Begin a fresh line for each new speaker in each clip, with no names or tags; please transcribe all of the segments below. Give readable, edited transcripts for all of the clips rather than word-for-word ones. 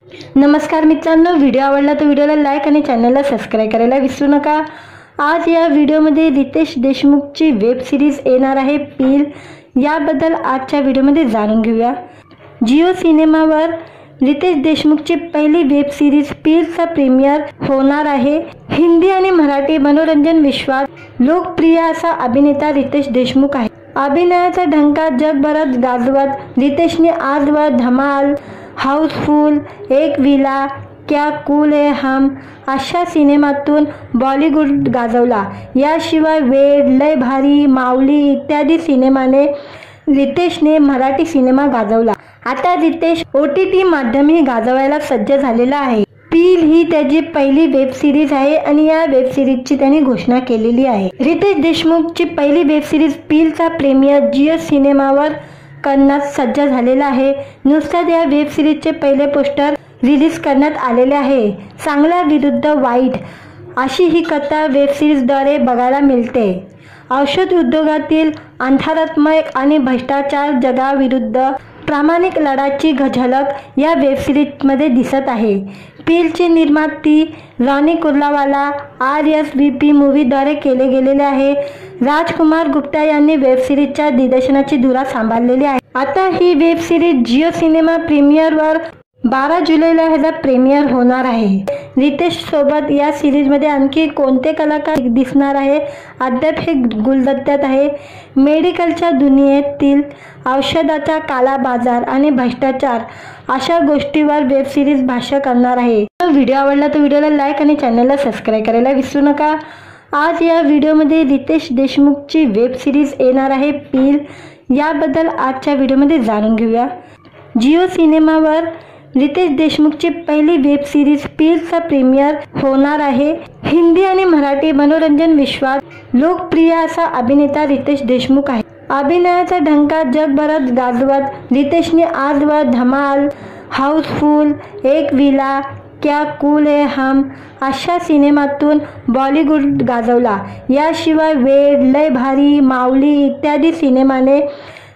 नमस्कार मित्रांनो, व्हिडिओ आवडला तर व्हिडिओला लाईक आणि चॅनलला सबस्क्राइब करायला विसरू नका। आज या व्हिडिओमध्ये रितेश देशमुखची वेब सिरीज येणार आहे पील, याबद्दल आजच्या व्हिडिओमध्ये जाणून घेऊया। जिओ सिनेमावर रितेश देशमुखची पहिली वेब सिरीज पीलचा प्रीमियर होणार आहे। हिंदी आणि मराठी मनोरंजन विश्वात लोकप्रिय असा अभिनेता रितेश देशमुख आहे। अभिनयाचा ढंका जगभरात गाजवत रितेशने आजवर धमाल, हाऊसफुल, एक विला, क्या कूल है हम अशा सिनेमातून बॉलिवूड गाजवला। याशिवाय वेड, लय भारी, माऊली इत्यादी सिनेमाने रितेशने मराठी सिनेमा गाजवला। आता रितेश OTT माध्यमही गाजवायला सज्ज झालेला आहे। पील ही त्याची पहिली वेब सिरीज आहे आणि या वेब सिरीजची त्यांनी घोषणा केलेली आहे। रितेश देशमुखची पहिली वेब सिरीज पीलचा प्रीमियर जिओ सिनेमावर करण्यास सज्ज झालेला आहे। नुकताच या वेब सिरीजचे पहिले पोस्टर रिलीज करण्यात आलेले आहे। चांगला विरुद्ध वाईट अशी ही कथा वेब सिरीजद्वारे बघायला मिळते। औषध उद्योगातील अंधारात्मक आणि भ्रष्टाचार जगाविरुद्ध प्रामाणिक लढ्याची झलक या वेब सिरीजमध्ये दिसत आहे। पीलचे निर्माती रॉनी कुर्लावाला RSVP मूवीद्वारे केले गेलेले आहे। राजकुमार गुप्ता यांनी वेब सिरीजच्या दिग्दर्शनाची धुरा सांभाळलेली आहे। आता ही वेब सिरीज जिओ सिनेमा प्रीमियरवर 12 जुलैला ह्याचा प्रीमियर होणार आहे। रितेश सोबत या सिरीजमध्ये आणखी कोणते कलाकार दिसणार आहे अद्याप हे गुलदस्त्यात आहे। मेडिकलच्या दुनियेतील औषधाचा काला बाजार आणि भ्रष्टाचार अशा गोष्टीवर वेब सिरीज भाष्य करणार आहे। व्हिडिओ आवडला तर व्हिडिओला लाईक आणि चॅनलला सबस्क्राइब करायला विसरू नका। आज या व्हिडिओमध्ये रितेश देशमुखची वेब सिरीज येणार आहे पील, याबद्दल आजच्या व्हिडिओमध्ये जाणून घेऊया। जिओ सिनेमावर रितेश देशमुखची पहिली वेब सिरीज पीलचा प्रीमियर होणार आहे। हिंदी आणि मराठी मनोरंजन विश्वात लोकप्रिय असा अभिनेता रितेश देशमुख आहे। अभिनयाचा ढंका जगभरात गाजवत रितेशने आजवर धमाल, हाऊसफुल, एक विला, क्या कूल है हम अशा सिनेमातून बॉलिवूड गाजवला। याशिवाय वेड, लय भारी, माऊली इत्यादी सिनेमाने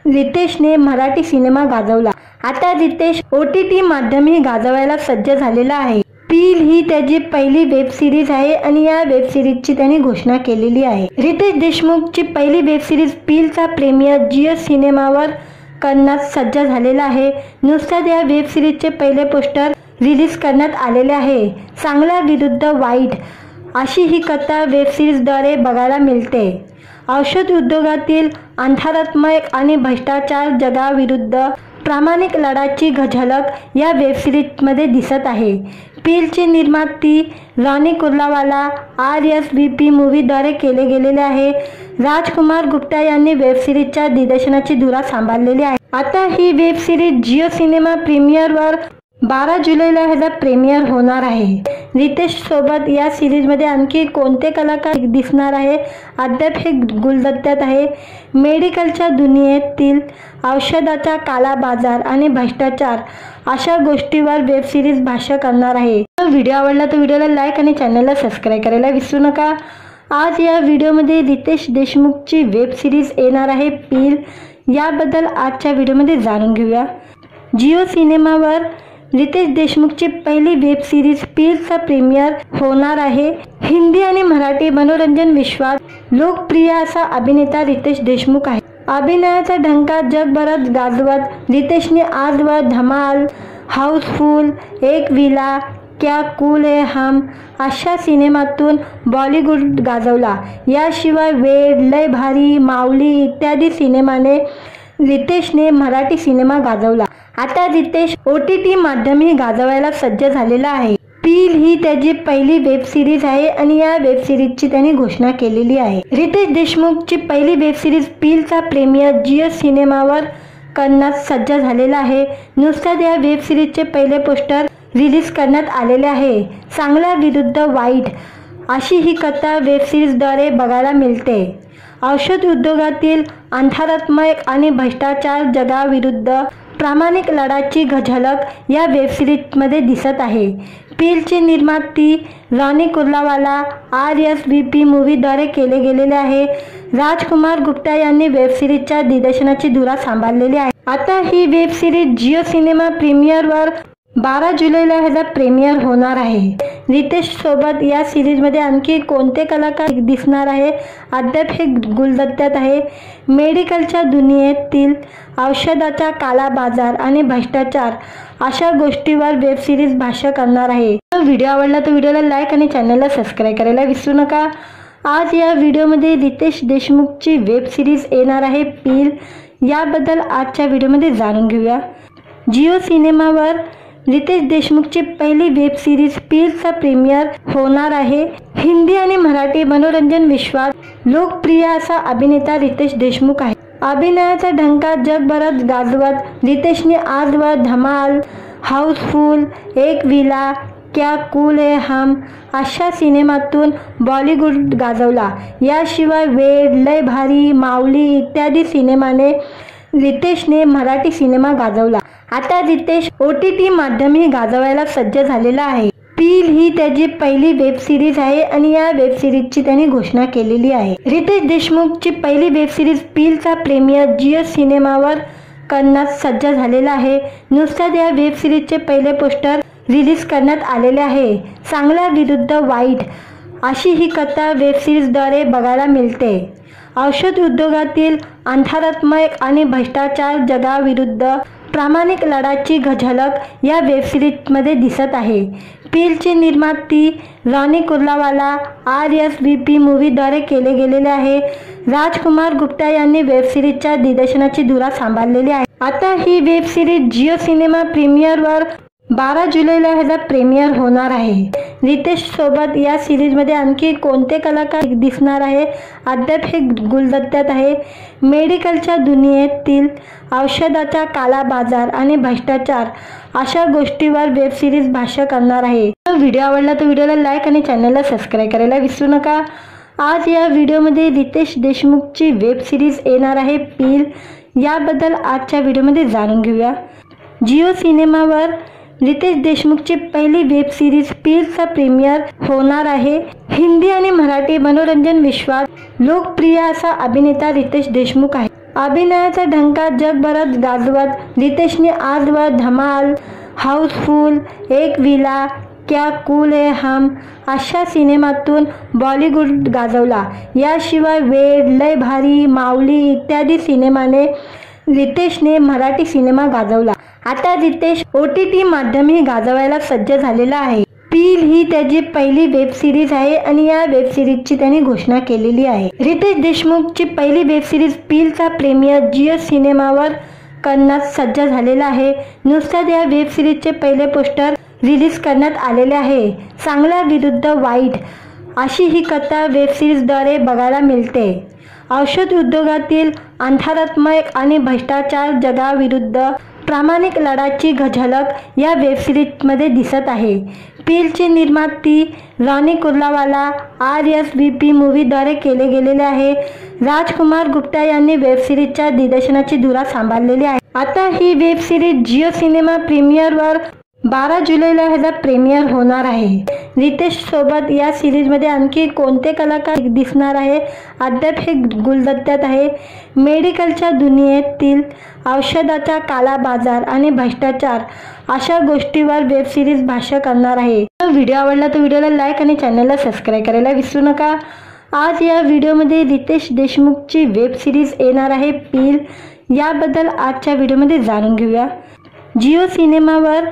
रितेशने मराठी सिनेमा गाजवला। आता रितेश OTT माध्यमही गाजवायला सज्ज झालेला आहे। पील ही त्याची पहिली वेब सिरीज आहे आणि या वेब सिरीजची त्यांनी घोषणा केलेली आहे। रितेश देशमुखची पहिली वेब सिरीज पीलचा प्रीमियर जिओ सिनेमावर करण्यास सज्ज झालेला आहे। नुकताच या वेब सिरीजचे पहिले पोस्टर रिलीज करण्यात आलेले आहे। चांगला विरुद्ध वाईट अशी ही कथा वेब सिरीजद्वारे बघायला मिळते। औषध उद्योगातील अंधारात्मक आणि भ्रष्टाचार जगाविरुद्ध प्रामाणिक लढ्याची झलक या वेब सिरीजमध्ये दिसत आहे। पीलचे निर्माती रॉनी कुर्लावाला RSVP मूवीद्वारे केले गेलेले आहे। राजकुमार गुप्ता यांनी वेब सिरीजच्या दिग्दर्शनाची धुरा सांभाळलेली आहे। आता ही वेब सिरीज जिओ सिनेमा प्रीमियरवर 12 जुलैला ह्याचा प्रीमियर होणार आहे। रितेश सोबत या सिरीजमध्ये आणखी कोणते कलाकार दिसणार आहे अद्याप हे गुलदस्त्यात आहे। मेडिकलच्या दुनियेतील औषधाचा काला बाजार आणि भ्रष्टाचार अशा गोष्टीवर वेब सिरीज भाष्य करणार आहे। व्हिडिओ आवडला तर व्हिडिओला लाईक आणि चॅनलला सबस्क्राइब करायला विसरू नका। आज या व्हिडिओमध्ये रितेश देशमुखची वेब सिरीज येणार आहे पील, याबद्दल आजच्या व्हिडिओमध्ये जाणून घेऊया। जिओ सिनेमावर रितेश देशमुखची पहिली वेब सिरीज पीलचा प्रीमियर होणार आहे। हिंदी आणि मराठी मनोरंजन विश्वात लोकप्रिय असा अभिनेता रितेश देशमुख आहे। अभिनयाचा ढंका जगभरात गाजवत रितेशने आजवर धमाल, हाऊसफुल, एक विला, क्या कूल है हम अशा सिनेमातून बॉलिवूड गाजवला। याशिवाय वेड, लय भारी, माऊली इत्यादी सिनेमाने रितेशने मराठी सिनेमा गाजवला। आता रितेश OTT माध्यमही गाजवायला सज्ज झालेला आहे। पील ही त्याची पहिली वेब सिरीज आहे आणि या वेब सिरीजची त्यांनी घोषणा केलेली आहे। रितेश देशमुखची पहिली वेब सिरीज पीलचा प्रीमियर जिओ सिनेमावर करण्यास सज्ज झालेला आहे। नुकताच या वेब सिरीजचे पहिले पोस्टर रिलीज करण्यात आलेले आहे। चांगला विरुद्ध वाईट अशी ही कथा वेब सिरीजद्वारे बघायला मिळते। औषध उद्योगातील अंधारात्मक आणि भ्रष्टाचार जगाविरुद्ध प्रामाणिक लढ्याची झलक या वेब सिरीजमध्ये दिसत आहे। पीलचे निर्माती रॉनी कुर्लावाला RSVP मूवीद्वारे केले गेलेले आहे। राजकुमार गुप्ता यांनी वेब सिरीजच्या दिग्दर्शनाची धुरा सांभाळलेली आहे। आता ही वेब सिरीज जिओ सिनेमा प्रीमियरवर 12 जुलैला ह्याचा प्रीमियर होणार आहे। रितेश सोबत या सिरीजमध्ये आणखी कोणते कलाकार दिसणार आहे अद्याप हे गुलदस्त्यात आहे। मेडिकलच्या दुनियेतील औषधाचा काला बाजार आणि भ्रष्टाचार अशा गोष्टीवर वेब सिरीज भाष्य करणार आहे। व्हिडिओ आवडला तर व्हिडिओला लाईक आणि चॅनलला सबस्क्राईब करायला विसरू नका। आज या व्हिडिओमध्ये रितेश देशमुखची वेब सिरीज येणार आहे पील, याबद्दल आजच्या व्हिडिओमध्ये जाणून घेऊया। जिओ सिनेमावर रितेश देशमुखची पहिली वेब सिरीज पीलचा प्रीमियर होणार आहे। हिंदी आणि मराठी मनोरंजन विश्वात लोकप्रिय असा अभिनेता रितेश देशमुख आहे। अभिनयाचा ढंका जगभरात गाजवत रितेशने आजवर धमाल, हाऊसफुल, एक विला, क्या कूल है हम अशा सिनेमातून बॉलिवूड गाजवला। याशिवाय वेड, लय भारी, माऊली इत्यादी सिनेमाने रितेशने मराठी सिनेमा गाजवला। आता रितेश OTT माध्यमही गाजवायला सज्ज झालेला आहे। पील ही त्याची पहिली वेब सिरीज आहे आणि या वेब सिरीजची त्यांनी घोषणा केलेली आहे। रितेश देशमुखची पहिली वेब सिरीज पीलचा प्रीमियर जिओ सिनेमावर करण्यास सज्ज झालेला आहे। नुकताच या वेब सिरीजचे पहिले पोस्टर रिलीज करण्यात आलेले आहे। चांगला विरुद्ध वाईट अशी ही कथा वेब सिरीजद्वारे बघायला मिळते। औषध उद्योगातील अंधारात्मक आणि भ्रष्टाचार जगाविरुद्ध प्रामाणिक लढ्याची झलक या वेब सिरीजमध्ये दिसत आहे। पीलचे निर्माती रॉनी कुर्लावाला RSVP मूवीद्वारे केले गेलेले आहे। राजकुमार गुप्ता यांनी वेब सिरीजच्या दिग्दर्शनाची धुरा सांभाळलेली आहे। आता ही वेब सिरीज जिओ सिनेमा प्रीमियरवर 12 जुलैला ह्याचा प्रीमियर होणार आहे। रितेश सोबत या सिरीजमध्ये आणखी कोणते कलाकार दिसणार आहे अद्याप हे गुलदस्त्यात आहे। मेडिकलच्या दुनियेतील औषधाचा काला बाजार आणि भ्रष्टाचार अशा गोष्टीवर वेब सिरीज भाष्य करणार आहे। व्हिडिओ आवडला तर व्हिडिओला लाईक आणि चॅनलला सबस्क्राईब करायला विसरू नका। आज या व्हिडिओमध्ये रितेश देशमुखची वेब सिरीज येणार आहे पील, याबद्दल आजच्या व्हिडिओमध्ये जाणून घेऊया। जिओ सिनेमावर रितेश देशमुखची पहिली वेब सिरीज पीलचा प्रीमियर होणार आहे। हिंदी आणि मराठी मनोरंजन विश्वात लोकप्रिय असा अभिनेता रितेश देशमुख आहे। अभिनयाचा ढंका जगभरात गाजवत रितेशने आजवर धमाल, हाऊसफुल, एक विला, क्या कूल है हम अशा सिनेमातून बॉलिवूड गाजवला। याशिवाय वेड, लय भारी, माऊली इत्यादी सिनेमाने रितेशने मराठी सिनेमा गाजवला। आता रितेश OTT माध्यमही गाजवायला सज्ज झालेला आहे। पील ही त्याची पहिली वेब सिरीज आहे आणि या वेब सिरीजची त्यांनी घोषणा केलेली आहे। रितेश देशमुखची पहिली वेब सिरीज पीलचा प्रीमियर जिओ सिनेमावर करण्यास सज्ज झालेला आहे। नुकताच या वेब सिरीजचे पहिले पोस्टर रिलीज करण्यात आलेले आहे। चांगला विरुद्ध वाईट अशी ही कथा वेब सिरीजद्वारे बघायला मिळते। औषध उद्योगातील अंधारात्मक आणि भ्रष्टाचार जगाविरुद्ध प्रामाणिक लढ्याची झलक या वेब सिरीजमध्ये दिसत आहे। पीलचे निर्माती रॉनी कुर्लावाला RSVP मूवीद्वारे केले गेलेले आहे। राजकुमार गुप्ता यांनी वेब सिरीजच्या दिग्दर्शनाची धुरा सांभाळलेली आहे। आता ही वेब सिरीज जिओ सिनेमा प्रीमियरवर 12 जुलैला ह्याचा प्रीमियर होणार आहे। रितेश सोबत या सिरीजमध्ये आणखी कोणते कलाकार दिसणार आहे अद्याप हे गुलदस्त्यात आहे। मेडिकलच्या दुनियेतील औषधाचा काला बाजार आणि भ्रष्टाचार अशा गोष्टीवर वेब सिरीज भाष्य करणार आहे। व्हिडिओ आवडला तर व्हिडिओला लाईक आणि चॅनलला सबस्क्राईब करायला विसरू नका। आज या व्हिडिओमध्ये रितेश देशमुखची वेब सिरीज येणार आहे पील, याबद्दल आजच्या व्हिडिओमध्ये जाणून घेऊया। जिओ सिनेमावर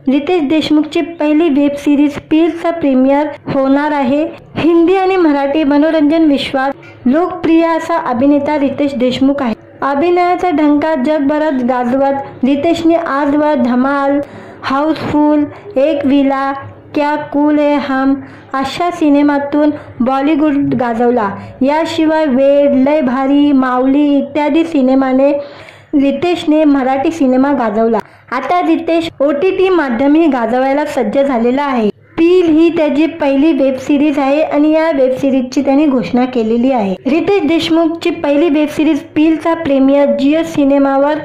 रितेश देशमुखची पहिली वेब सिरीज पीलचा प्रीमियर होणार आहे। हिंदी आणि मराठी मनोरंजन विश्वात लोकप्रिय असा अभिनेता रितेश देशमुख आहे। अभिनयाचा ढंका जगभरात गाजवत रितेशने आजवर धमाल, हाऊसफुल, एक विला, क्या कूल है हम अशा सिनेमातून बॉलिवूड गाजवला। याशिवाय वेड, लय भारी, माऊली इत्यादी सिनेमाने रितेशने मराठी सिनेमा गाजवला। आता रितेश OTT माध्यमही गाजवायला सज्ज झालेला आहे। पील ही त्याची पहिली वेब सिरीज आहे आणि या वेब सिरीजची त्यांनी घोषणा केलेली आहे। रितेश देशमुखची पहिली वेब सिरीज पीलचा प्रीमियर जिओ सिनेमावर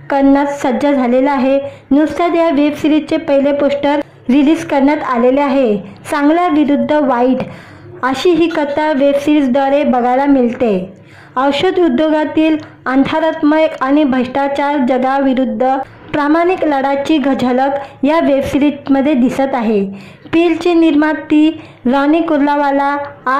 करण्यास सज्ज झालेला आहे। नुकताच या वेब सिरीजचे पहिले पोस्टर रिलीज करण्यात आलेले आहे। चांगला विरुद्ध वाईट अशी ही कथा वेब सिरीजद्वारे बघायला मिळते। औषध उद्योगातील अंधारात्मक आणि भ्रष्टाचार जगाविरुद्ध प्रामाणिक लढाची झलक या वेबसिरीजमध्ये दिसत आहे. पीलची निर्मिती रॉनी कुर्लावाला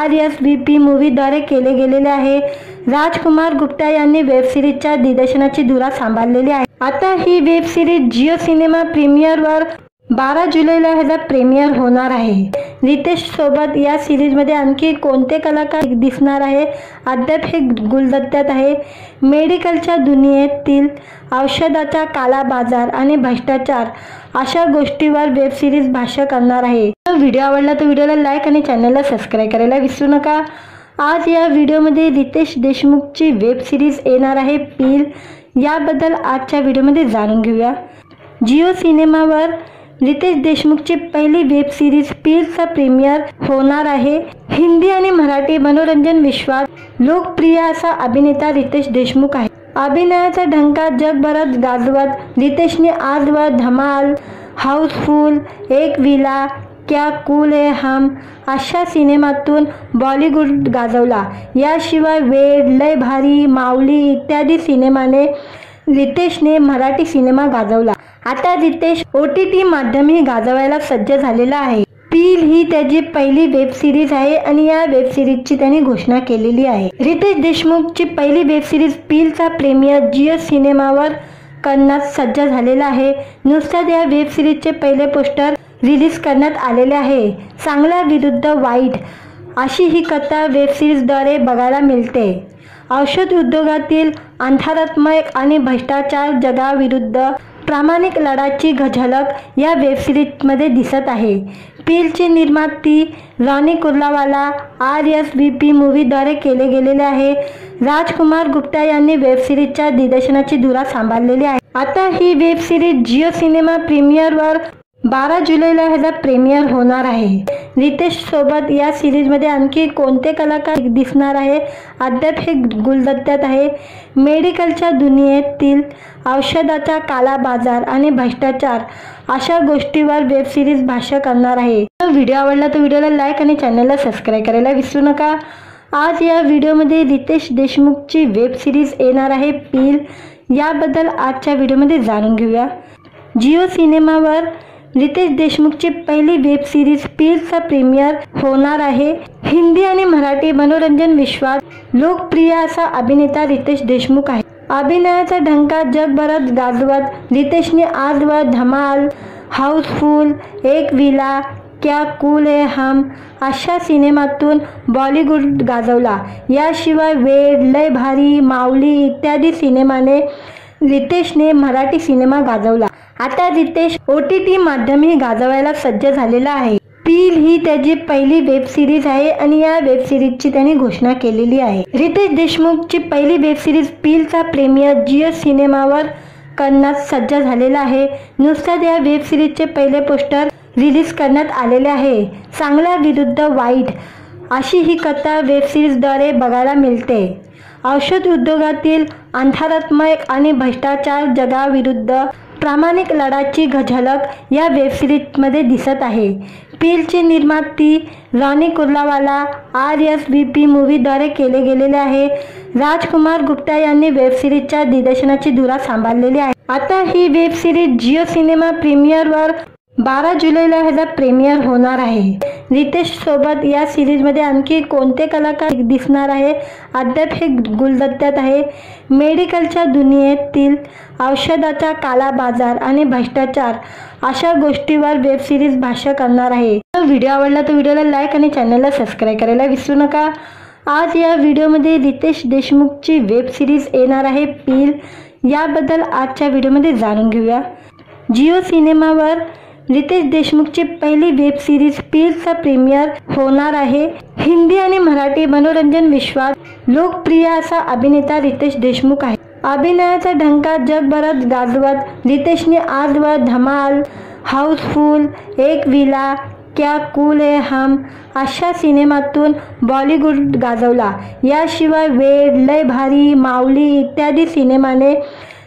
RSVP मूव्हीद्वारे केले गेलेले आहे. राजकुमार गुप्ता यांनी वेबसिरीजच्या दिग्दर्शनाची धुरा सांभाळलेली आहे. आता ही वेबसिरीज जिओ सिनेमा प्रीमियरवर 12 जुलैला ह्याचा प्रीमियर होणार आहे. रितेश सोबत या सिरीजमध्ये आणखी कोणते कलाकार दिसणार आहे अद्याप हे गुलदस्त्यात आहे. मेडिकलच्या दुनियेतील औषधाचा काला बाजार आणि भ्रष्टाचार अशा गोष्टीवर वेबसिरीज भाष्य करणार आहे. व्हिडिओ आवडला तर व्हिडिओला लाईक आणि चॅनलला सबस्क्राईब करायला विसरू नका. आज या व्हिडिओमध्ये रितेश देशमुखची वेबसिरीज येणार आहे पील, याबद्दल आजच्या व्हिडिओमध्ये जाणून घेऊया. जिओ सिनेमावर रितेश देशमुखची पहिली वेब सिरीज पीलचा प्रीमियर होणार आहे. हिंदी आणि मराठी मनोरंजन विश्वात लोकप्रिय असा अभिनेता रितेश देशमुख आहे. अभिनयाचा ढंका जगभरात गाजवत रितेशने आजवर धमाल, हाऊसफुल, एक विला, क्या कूल है हम अशा सिनेमातून बॉलिवूड गाजवला. याशिवाय वेड, लय भारी, माऊली इत्यादी सिनेमाने रितेशने मराठी सिनेमा गाजवला. आता रितेश OTT माध्यमही गाजवायला सज्ज झालेला आहे. पील ही त्याची पहिली वेब सिरीज आहे आणि या वेब सिरीजची त्यांनी घोषणा केलेली आहे. रितेश देशमुखची पहिली वेब सिरीज पीलचा प्रीमियर जिओ सिनेमावर करण्यात सज्ज झालेला आहे. नुकताच या वेब सिरीजचे पहिले पोस्टर रिलीज करण्यात आलेले आहे. चांगला विरुद्ध वाईट अशी ही कथा वेब सिरीजद्वारे बघायला मिळते. औषध उद्योगातील अंधारात्मक आणि भ्रष्टाचार जगाविरुद्ध प्रामाणिक लढाची झलक या वेबसिरीजमध्ये दिसत आहे. पीलची निर्मिती रॉनी कुर्लावाला RSVP मूव्हीद्वारे केले गेलेले आहे. राजकुमार गुप्ता यांनी वेबसिरीजच्या दिग्दर्शनाची धुरा सांभाळलेली आहे. आता ही वेबसिरीज जिओ सिनेमा प्रीमियरवर 12 जुलैला ह्याचा प्रीमियर होणार आहे. रितेश सोबत या सिरीजमध्ये आणखी कोणते कलाकार दिसणार आहे अद्याप हे गुलदस्त्यात आहे. मेडिकलच्या दुनियेतील औषधाचा काला बाजार आणि भ्रष्टाचार अशा गोष्टीवर वेबसिरीज भाष्य करणार आहे. व्हिडिओ आवडला तर व्हिडिओला लाईक आणि चॅनलला सबस्क्राईब करायला विसरू नका. आज या व्हिडिओमध्ये रितेश देशमुखची वेबसिरीज येणार आहे पील, याबद्दल आजच्या व्हिडिओमध्ये जाणून घेऊया. जिओ सिनेमावर रितेश देशमुखची पहिली वेब सिरीज पीलचा प्रीमियर होणार आहे. हिंदी आणि मराठी मनोरंजन विश्वात लोकप्रिय असा अभिनेता रितेश देशमुख आहे. अभिनयाचा ढंका जगभरात गाजवत रितेशने आजवर धमाल, हाऊसफुल, एक विला, क्या कूल है हम अशा सिनेमातून बॉलिवूड गाजवला. याशिवाय वेड, लय भारी, माऊली इत्यादी सिनेमाने रितेशने मराठी सिनेमा गाजवला. आता रितेश OTT माध्यमही गाजवायला सज्ज झालेला आहे. पील ही त्याची पहिली वेब सिरीज आहे आणि या वेब सिरीजची त्यांनी घोषणा केलेली आहे. रितेश देशमुखची पहिली वेब सिरीज पीलचा प्रीमियर जिओ सिनेमावर करण्यात सज्ज झालेला आहे. नुकताच या वेब सिरीजचे पहिले पोस्टर रिलीज करण्यात आलेले आहे. चांगला विरुद्ध वाईट अशी ही कथा वेब सिरीजद्वारे बघायला मिळते. औषध उद्योगातील अंधारात्मक आणि भ्रष्टाचार जगाविरुद्ध प्रामाणिक लढाची झलक या वेबसिरीजमध्ये दिसत आहे. पीलची निर्मिती रॉनी कुर्लावाला RSVP मूव्हीद्वारे केले गेलेले आहे. राजकुमार गुप्ता यांनी वेबसिरीजच्या दिग्दर्शनाची धुरा सांभाळलेली आहे. आता ही वेबसिरीज जिओ सिनेमा प्रीमियरवर 12 जुलैला ह्याचा प्रीमियर होणार आहे. रितेश सोबत या सिरीजमध्ये आणखी कोणते कलाकार दिसणार आहे अद्याप हे गुलदस्त्यात आहे. मेडिकलच्या दुनियेतील औषधाचा काला बाजार आणि भ्रष्टाचार अशा गोष्टीवर वेबसिरीज भाष्य करणार आहे. व्हिडिओ आवडला तर व्हिडिओला लाईक आणि चॅनलला सबस्क्राईब करायला विसरू नका. आज या व्हिडिओमध्ये रितेश देशमुखची वेबसिरीज येणार आहे पील, याबद्दल आजच्या व्हिडिओमध्ये जाणून घेऊया. जिओ सिनेमावर रितेश देशमुखची पहिली वेब सिरीज पीलचा प्रीमियर होणार आहे. हिंदी आणि मराठी मनोरंजन विश्वात लोकप्रिय असा अभिनेता रितेश देशमुख आहे. अभिनयाचा ढंका जगभरात गाजवत रितेशने आजवर धमाल, हाऊसफुल, एक विला, क्या कूल है हम अशा सिनेमातून बॉलिवूड गाजवला. याशिवाय वेड, लय भारी, माऊली इत्यादी सिनेमाने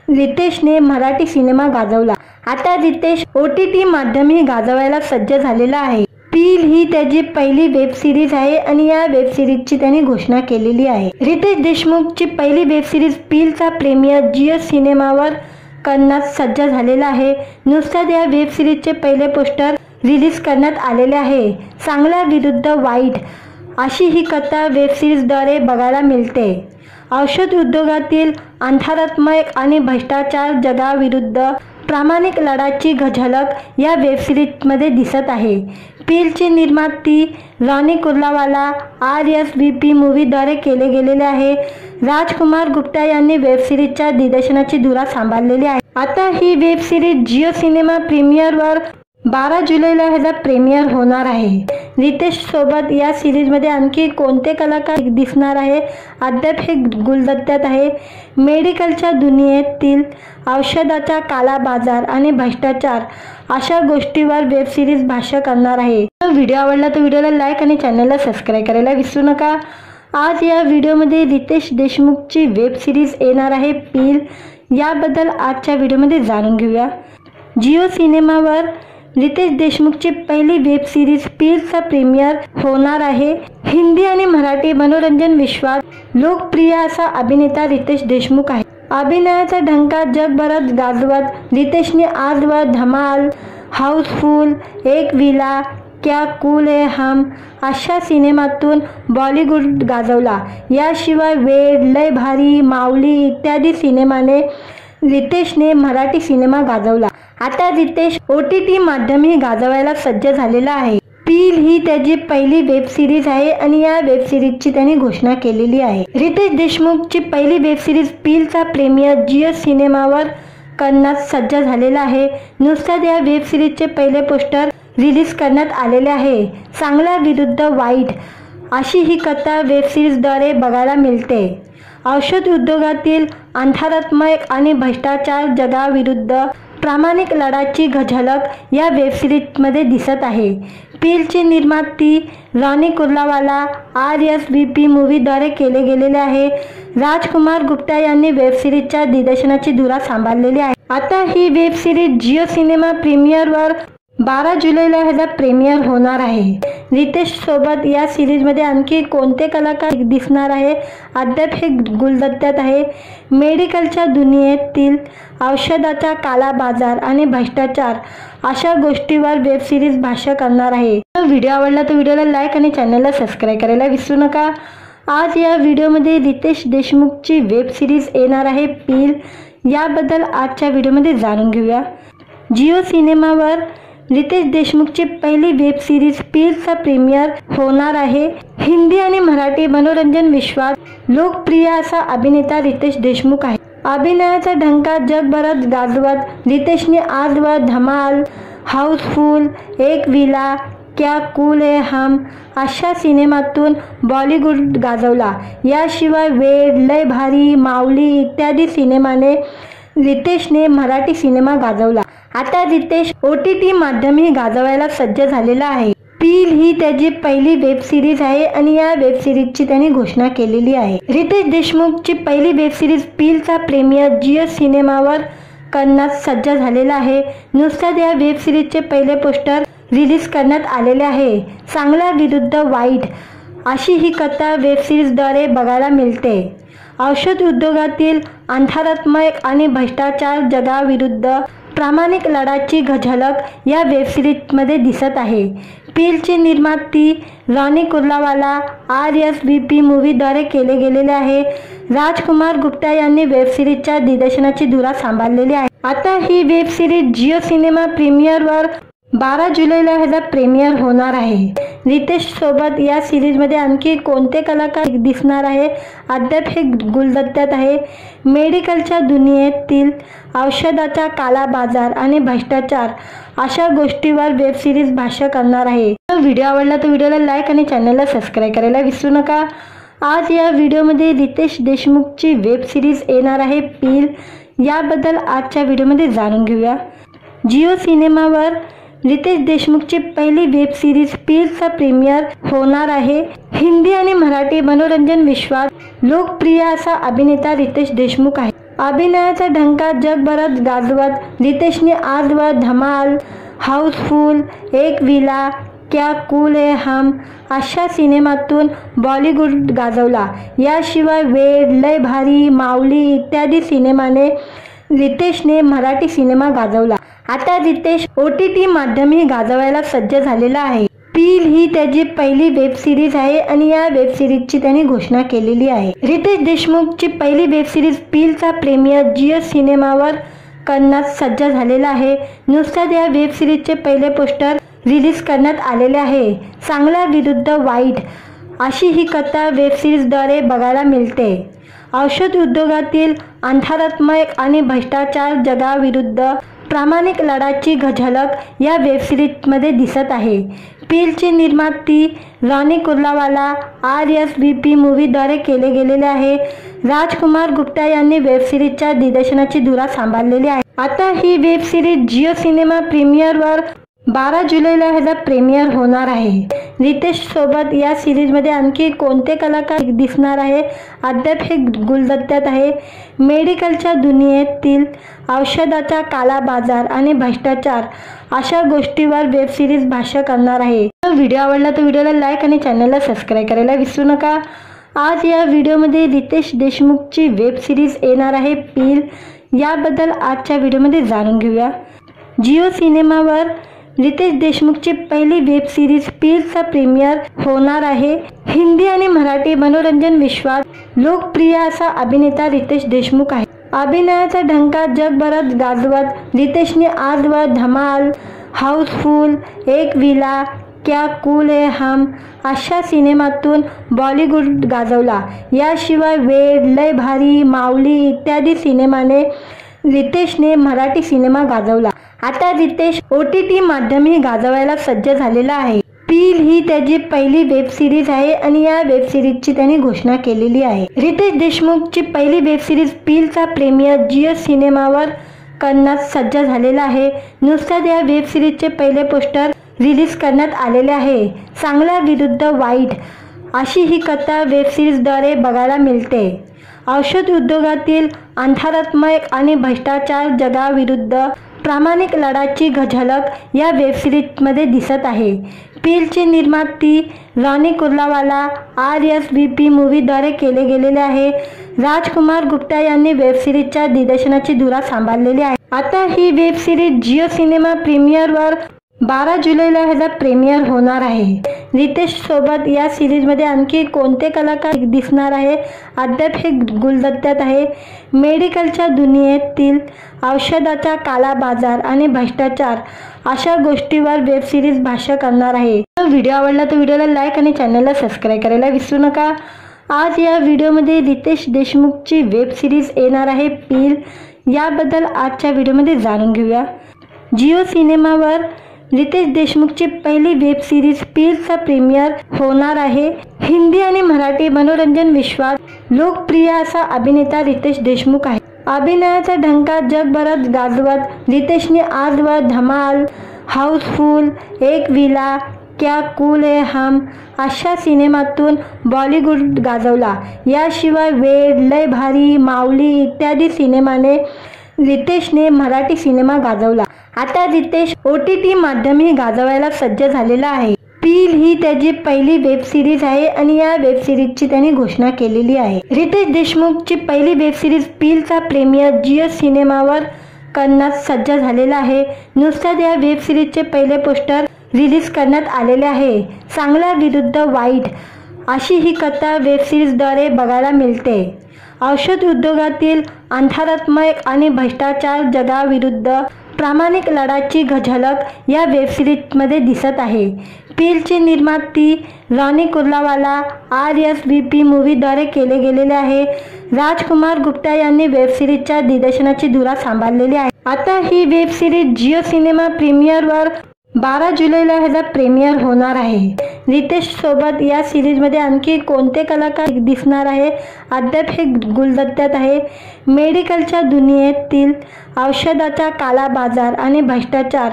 रितेशने मराठी सिनेमा गाजवला. आता रितेश OTT माध्यमही गाजवायला सज्ज झालेला आहे. पील ही त्याची पहिली वेब सिरीज आहे आणि या वेब सिरीजची त्यांनी घोषणा केलेली आहे. रितेश देशमुखची पहिली वेब सिरीज पीलचा प्रीमियर जिओ सिनेमावर करण्यास सज्ज झालेला आहे। नुकताच या वेब सिरीजचे पहिले पोस्टर रिलीज करण्यात आलेले आहे। चांगल्या विरुद्ध वाईट अशी ही कथा वेब सिरीजद्वारे बघायला मिळते। औषध उद्योगातील अंधारात्मक आणि भ्रष्टाचार जगाविरुद्ध प्रामाणिक लढ्याची झलक या वेब सिरीजमध्ये दिसत आहे। पीलची निर्मिती रॉनी कुर्लावाला RSVP मूवीद्वारे केले गेलेले आहे। राजकुमार गुप्ता यांनी वेब सिरीजच्या दिग्दर्शनाची धुरा सांभाळलेली आहे। आता ही वेब सिरीज जिओ सिनेमा प्रीमियरवर 12 जुलैला ह्याचा प्रीमियर होणार आहे। रितेश सोबत या सिरीजमध्ये आणखी कोणते कलाकार दिसणार आहे अद्याप हे गुलदस्त्यात आहे। मेडिकलच्या दुनियेतील औषधाचा काला बाजार आणि भ्रष्टाचार अशा गोष्टीवर वेब सिरीज भाष्य करणार आहे। व्हिडिओ आवडला तर व्हिडिओला लाईक आणि चॅनलला सबस्क्राईब करायला विसरू नका। आज या व्हिडिओमध्ये रितेश देशमुखची वेब सिरीज येणार आहे पील, याबद्दल आजच्या व्हिडिओमध्ये जाणून घेऊया। जिओ सिनेमावर रितेश देशमुखची पहिली वेब सिरीज पीलचा प्रीमियर होणार आहे। हिंदी आणि मराठी मनोरंजन विश्वात लोकप्रिय असा अभिनेता रितेश देशमुख आहे। अभिनयाचा ढंका जगभरात गाजवत रितेशने आजवर धमाल, हाऊसफुल, एक विला, क्या कूल है हम अशा सिनेमातून बॉलिवूड गाजवला। याशिवाय वेड, लय भारी, माऊली इत्यादी सिनेमाने रितेशने मराठी सिनेमा गाजवला। आता रितेश OTT माध्यमही गाजवायला सज्ज झालेला आहे। पील ही त्याची पहिली वेब सिरीज आहे आणि या वेब सिरीजची त्यांनी घोषणा केलेली आहे। रितेश देशमुखची पहिली वेब सिरीज पीलचा प्रीमियर जिओ सिनेमावर करण्यास सज्ज झालेला आहे। नुकताच या वेब सिरीजचे पहिले पोस्टर रिलीज करण्यात आलेले आहे। चांगल्या विरुद्ध वाईट अशी ही कथा वेब सिरीजद्वारे बघायला मिळते। औषध उद्योगातील अंधारात्मक आणि भ्रष्टाचार जगाविरुद्ध प्रामाणिक लढ्याची झलक या वेब सिरीजमध्ये दिसत आहे। पीलची निर्मिती रॉनी कुर्लावाला RSVP मूवीद्वारे केले गेलेले आहे। राजकुमार गुप्ता यांनी वेब सिरीजच्या दिग्दर्शनाची धुरा सांभाळलेली आहे। आता ही वेब सिरीज जिओ सिनेमा प्रीमियरवर 12 जुलैला ह्याचा प्रीमियर होणार आहे। रितेश सोबत या सिरीजमध्ये आणखी कोणते कलाकार दिसणार आहे अद्याप हे गुलदस्त्यात आहे। मेडिकलच्या दुनियेतील औषधाचा काला बाजार आणि भ्रष्टाचार अशा गोष्टीवर वेब सिरीज भाष्य करणार आहे। व्हिडिओ आवडला तर व्हिडिओला लाईक आणि चॅनलला सबस्क्राईब करायला विसरू नका। आज या व्हिडिओमध्ये रितेश देशमुखची वेब सिरीज येणार आहे पील, याबद्दल आजच्या व्हिडिओमध्ये जाणून घेऊया। जिओ सिनेमावर रितेश देशमुखची पहिली वेब सिरीज पीलचा प्रीमियर होणार आहे। हिंदी आणि मराठी मनोरंजन विश्वात लोकप्रिय असा अभिनेता रितेश देशमुख आहे। अभिनयाचा ढंका जगभरात गाजवत रितेशने आजवर धमाल, हाऊसफुल, एक विला, क्या कूल है हम अशा सिनेमातून बॉलिवूड गाजवला। याशिवाय वेड, लय भारी, माऊली इत्यादी सिनेमाने रितेशने मराठी सिनेमा गाजवला। आता रितेश OTT माध्यमही गाजवायला सज्ज झालेला आहे। पील ही त्याची पहिली वेब सिरीज आहे आणि या वेब सिरीजची त्यांनी घोषणा केलेली आहे। रितेश देशमुखची पहिली वेब सिरीज पीलचा प्रीमियर जिओ सिनेमावर करण्यास सज्ज झालेला आहे। नुकताच या वेब सिरीजचे पहिले पोस्टर रिलीज करण्यात आलेले आहे। चांगल्या विरुद्ध वाईट अशी ही कथा वेब सिरीजद्वारे बघायला मिळते। औषध उद्योगातील अंधारात्मक आणि भ्रष्टाचार जगाविरुद्ध प्रामाणिक लढ्याची झलक या वेब सिरीजमध्ये दिसत आहे। पीलची निर्मिती रॉनी कुर्लावाला RSVP मूवीद्वारे केले गेलेले आहे। राजकुमार गुप्ता यांनी वेब सिरीजच्या दिग्दर्शनाची धुरा सांभाळलेली आहे। आता ही वेब सिरीज जिओ सिनेमा प्रीमियरवर 12 जुलैला ह्याचा प्रीमियर होणार आहे। रितेश सोबत या सिरीजमध्ये आणखी कोणते कलाकार दिसणार आहे अद्याप हे गुलदस्त्यात आहे। मेडिकलच्या दुनियेतील औषधाचा काला बाजार आणि भ्रष्टाचार अशा गोष्टीवर वेब सिरीज भाष्य करणार आहे। व्हिडिओ आवडला तर व्हिडिओला लाईक आणि चॅनलला सबस्क्राईब करायला विसरू नका। आज या व्हिडिओमध्ये रितेश देशमुखची वेब सिरीज येणार आहे पील, याबद्दल आजच्या व्हिडिओमध्ये जाणून घेऊया। जिओ सिनेमावर रितेश देशमुखची पहिली वेब सिरीज पीलचा प्रीमियर होणार आहे। हिंदी आणि मराठी मनोरंजन विश्वात लोकप्रिय असा अभिनेता रितेश देशमुख आहे। अभिनयाचा ढंका जगभरात गाजवत रितेशने आजवर धमाल, हाऊसफुल, एक विला, क्या कूल है हम अशा सिनेमातून बॉलिवूड गाजवला। याशिवाय वेड, लय भारी, माऊली इत्यादी सिनेमाने रितेशने मराठी सिनेमा गाजवला. आता रितेश OTT माध्यमही गाजवायला सज्ज झालेला आहे. पील ही त्याची पहिली वेब सिरीज आहे आणि या वेब सिरीजची त्यांनी घोषणा केलेली आहे. रितेश देशमुखची पहिली वेब सिरीज पीलचा प्रीमियर जिओ सिनेमावर करण्यात सज्ज झालेला आहे. नुकताच या वेब सिरीजचे पहिले पोस्टर रिलीज करण्यात आलेले आहे. चांगला विरुद्ध वाईट अशी ही कथा वेब सिरीजद्वारे बघायला मिळते. औषध उद्योगातील अंधारात्मक आणि भ्रष्टाचार जगाविरुद्ध प्रामाणिक लढ्याची झलक या वेब सिरीजमध्ये दिसत आहे. पीलची निर्मिती रॉनी कुर्लावाला RSVP मूव्हीद्वारे केले गेलेले आहे. राजकुमार गुप्ता यांनी वेब सिरीजच्या दिग्दर्शनाची धुरा सांभाळलेली आहे. आता ही वेब सिरीज जिओ सिनेमा प्रीमियरवर 12 जुलैला ह्याचा प्रीमियर होणार आहे. रितेश सोबत या सिरीजमध्ये आणखी कोणते कलाकार दिसणार आहे अद्याप हे गुलदस्त्यात आहे. मेडिकलच्या दुनियेतील औषधाचा काला बाजार आणि भ्रष्टाचार अशा गोष्टीवर वेब सिरीज भाष्य करणार आहे. व्हिडिओ आवडला तर व्हिडिओला लाईक आणि चॅनलला सबस्क्राईब करायला विसरू नका. आज या व्हिडिओमध्ये रितेश देशमुखची वेब सिरीज येणार आहे पील, याबद्दल आजच्या व्हिडिओमध्ये जाणून घेऊया. जिओ सिनेमावर रितेश देशमुखची पहिली वेब सिरीज पीलचा प्रीमियर होणार आहे. हिंदी आणि मराठी मनोरंजन विश्वात लोकप्रिय असा अभिनेता रितेश देशमुख आहे. अभिनयाचा ढंका जगभरात गाजवत रितेशने आजवर धमाल, हाऊसफुल, एक विला, क्या कूल है हम अशा सिनेमातून बॉलिवूड गाजवला. याशिवाय वेड, लय भारी, माऊली इत्यादी सिनेमाने रितेशने मराठी सिनेमा गाजवला. आता रितेश OTT माध्यमही गाजवायला सज्ज झालेला आहे. पील ही त्याची पहिली वेब सिरीज आहे आणि या वेब सिरीजची त्यांनी घोषणा केलेली आहे. रितेश देशमुखची पहिली वेब सिरीज पीलचा प्रीमियर जिओ सिनेमावर करण्यात सज्ज झालेला आहे. नुकताच या वेब सिरीजचे पहिले पोस्टर रिलीज करण्यात आलेले आहे. चांगला विरुद्ध वाईट अशी ही कथा वेब सिरीजद्वारे बघायला मिळते. औषध उद्योगातील अंधारात्मक आणि भ्रष्टाचार जगाविरुद्ध प्रामाणिक लढ्याची झलक या वेब सिरीजमध्ये दिसत आहे. पीलची निर्मिती रॉनी कुर्लावाला RSVP मूव्हीद्वारे केले गेलेले आहे. राजकुमार गुप्ता यांनी वेब सिरीजच्या दिग्दर्शनाची धुरा सांभाळलेली आहे. आता ही वेब सिरीज जिओ सिनेमा प्रीमियरवर 12 जुलैला ह्याचा प्रीमियर होणार आहे. रितेश सोबत या सिरीजमध्ये आणखी कोणते कलाकार दिसणार आहे अद्याप हे गुलदस्त्यात आहे. मेडिकलच्या दुनियेतील औषधाचा काला बाजार आणि भ्रष्टाचार अशा गोष्टीवर वेब सिरीज भाष्य करणार आहे. व्हिडिओ आवडला तर व्हिडिओला लाईक आणि चॅनलला सबस्क्राईब करायला विसरू नका. आज या व्हिडिओमध्ये रितेश देशमुखची वेब सिरीज येणार आहे पील, याबद्दल आजच्या व्हिडिओमध्ये जाणून घेऊया. जिओ सिनेमावर रितेश देशमुखची पहिली वेब सिरीज पीलचा प्रीमियर होणार आहे. हिंदी आणि मराठी मनोरंजन विश्वात लोकप्रिय असा अभिनेता रितेश देशमुख आहे. अभिनयाचा ढंका जगभरात गाजवत रितेशने आजवर धमाल, हाऊसफुल, एक विला, क्या कूल है हम अशा सिनेमातून बॉलिवूड गाजवला. याशिवाय वेड, लय भारी, माऊली इत्यादी सिनेमाने रितेशने मराठी सिनेमा गाजवला. आता रितेश OTT माध्यमही गाजवायला सज्ज झालेला आहे. पील ही त्याची पहिली वेब सिरीज आहे आणि या वेब सिरीजची त्यांनी घोषणा केलेली आहे. रितेश देशमुखची पहिली वेब सिरीज पीलचा प्रीमियर जिओ सिनेमावर करण्यात सज्ज झालेला आहे. नुकताच या वेब सिरीजचे पहिले पोस्टर रिलीज करण्यात आलेले आहे. चांगला विरुद्ध वाईट अशी ही कथा वेब सिरीजद्वारे बघायला मिळते. औषध उद्योगातील अंधारात्मक आणि भ्रष्टाचार जगाविरुद्ध प्रामाणिक लढ्याची झलक या वेब सिरीजमध्ये दिसत आहे. पीलची निर्मिती रॉनी कुर्लावाला RSVP मूव्हीद्वारे केले गेलेले आहे. राजकुमार गुप्ता यांनी वेब सिरीजच्या दिग्दर्शनाची धुरा सांभाळलेली आहे. आता ही वेब सिरीज जिओ सिनेमा प्रीमियरवर 12 जुलैला ह्याचा प्रीमियर होणार आहे. रितेश सोबत या सिरीजमध्ये आणखी कोणते कलाकार दिसणार आहे अद्याप हे गुलदस्त्यात आहे. मेडिकलच्या दुनियेतील औषधाचा काला बाजार आणि भ्रष्टाचार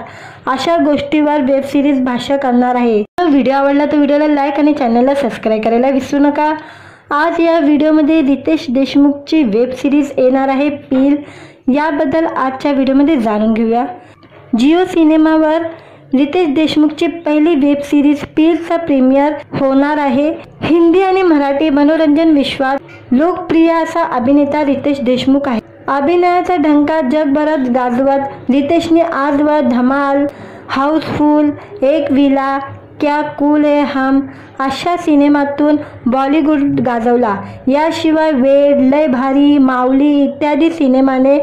अशा गोष्टीवर वेब सिरीज भाष्य करणार आहे. व्हिडिओ आवडला तर व्हिडिओला लाईक आणि चॅनलला सबस्क्राईब करायला विसरू नका. आज या व्हिडिओमध्ये रितेश देशमुखची वेब सिरीज येणार आहे पील, याबद्दल आजच्या व्हिडिओमध्ये जाणून घेऊया. जिओ सिनेमावर रितेश देशमुखची पहिली वेब सिरीज पीलचा प्रीमियर होणार आहे. हिंदी आणि मराठी मनोरंजन विश्वात लोकप्रिय असा अभिनेता रितेश देशमुख आहे. अभिनयाचा ढंका जगभरात गाजवत रितेशने आजवर धमाल, हाऊसफुल, एक विला, क्या कूल है हम अशा सिनेमातून बॉलिवूड गाजवला। याशिवाय वेड, लय भारी, माऊली इत्यादी सिनेमाने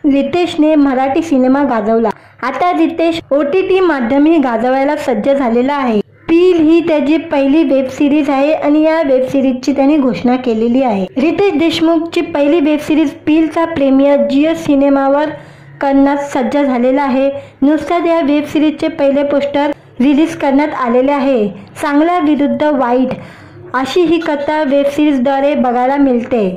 रितेशने मराठी सिनेमा गाजवला। आता रितेश OTT माध्यमही गाजवायला सज्ज झालेला आहे। पील ही त्याची पहिली वेब सिरीज आहे आणि या वेब सिरीजची त्यांनी घोषणा केलेली आहे। रितेश देशमुखची पहिली वेब सिरीज पीलचा प्रीमियर जिओ सिनेमावर करण्यास सज्ज झालेला आहे। नुकताच या वेब सिरीजचे पहिले पोस्टर रिलीज करण्यात आलेले आहे। चांगला विरुद्ध वाईट अशी ही कथा वेब सिरीजद्वारे बघायला मिळते।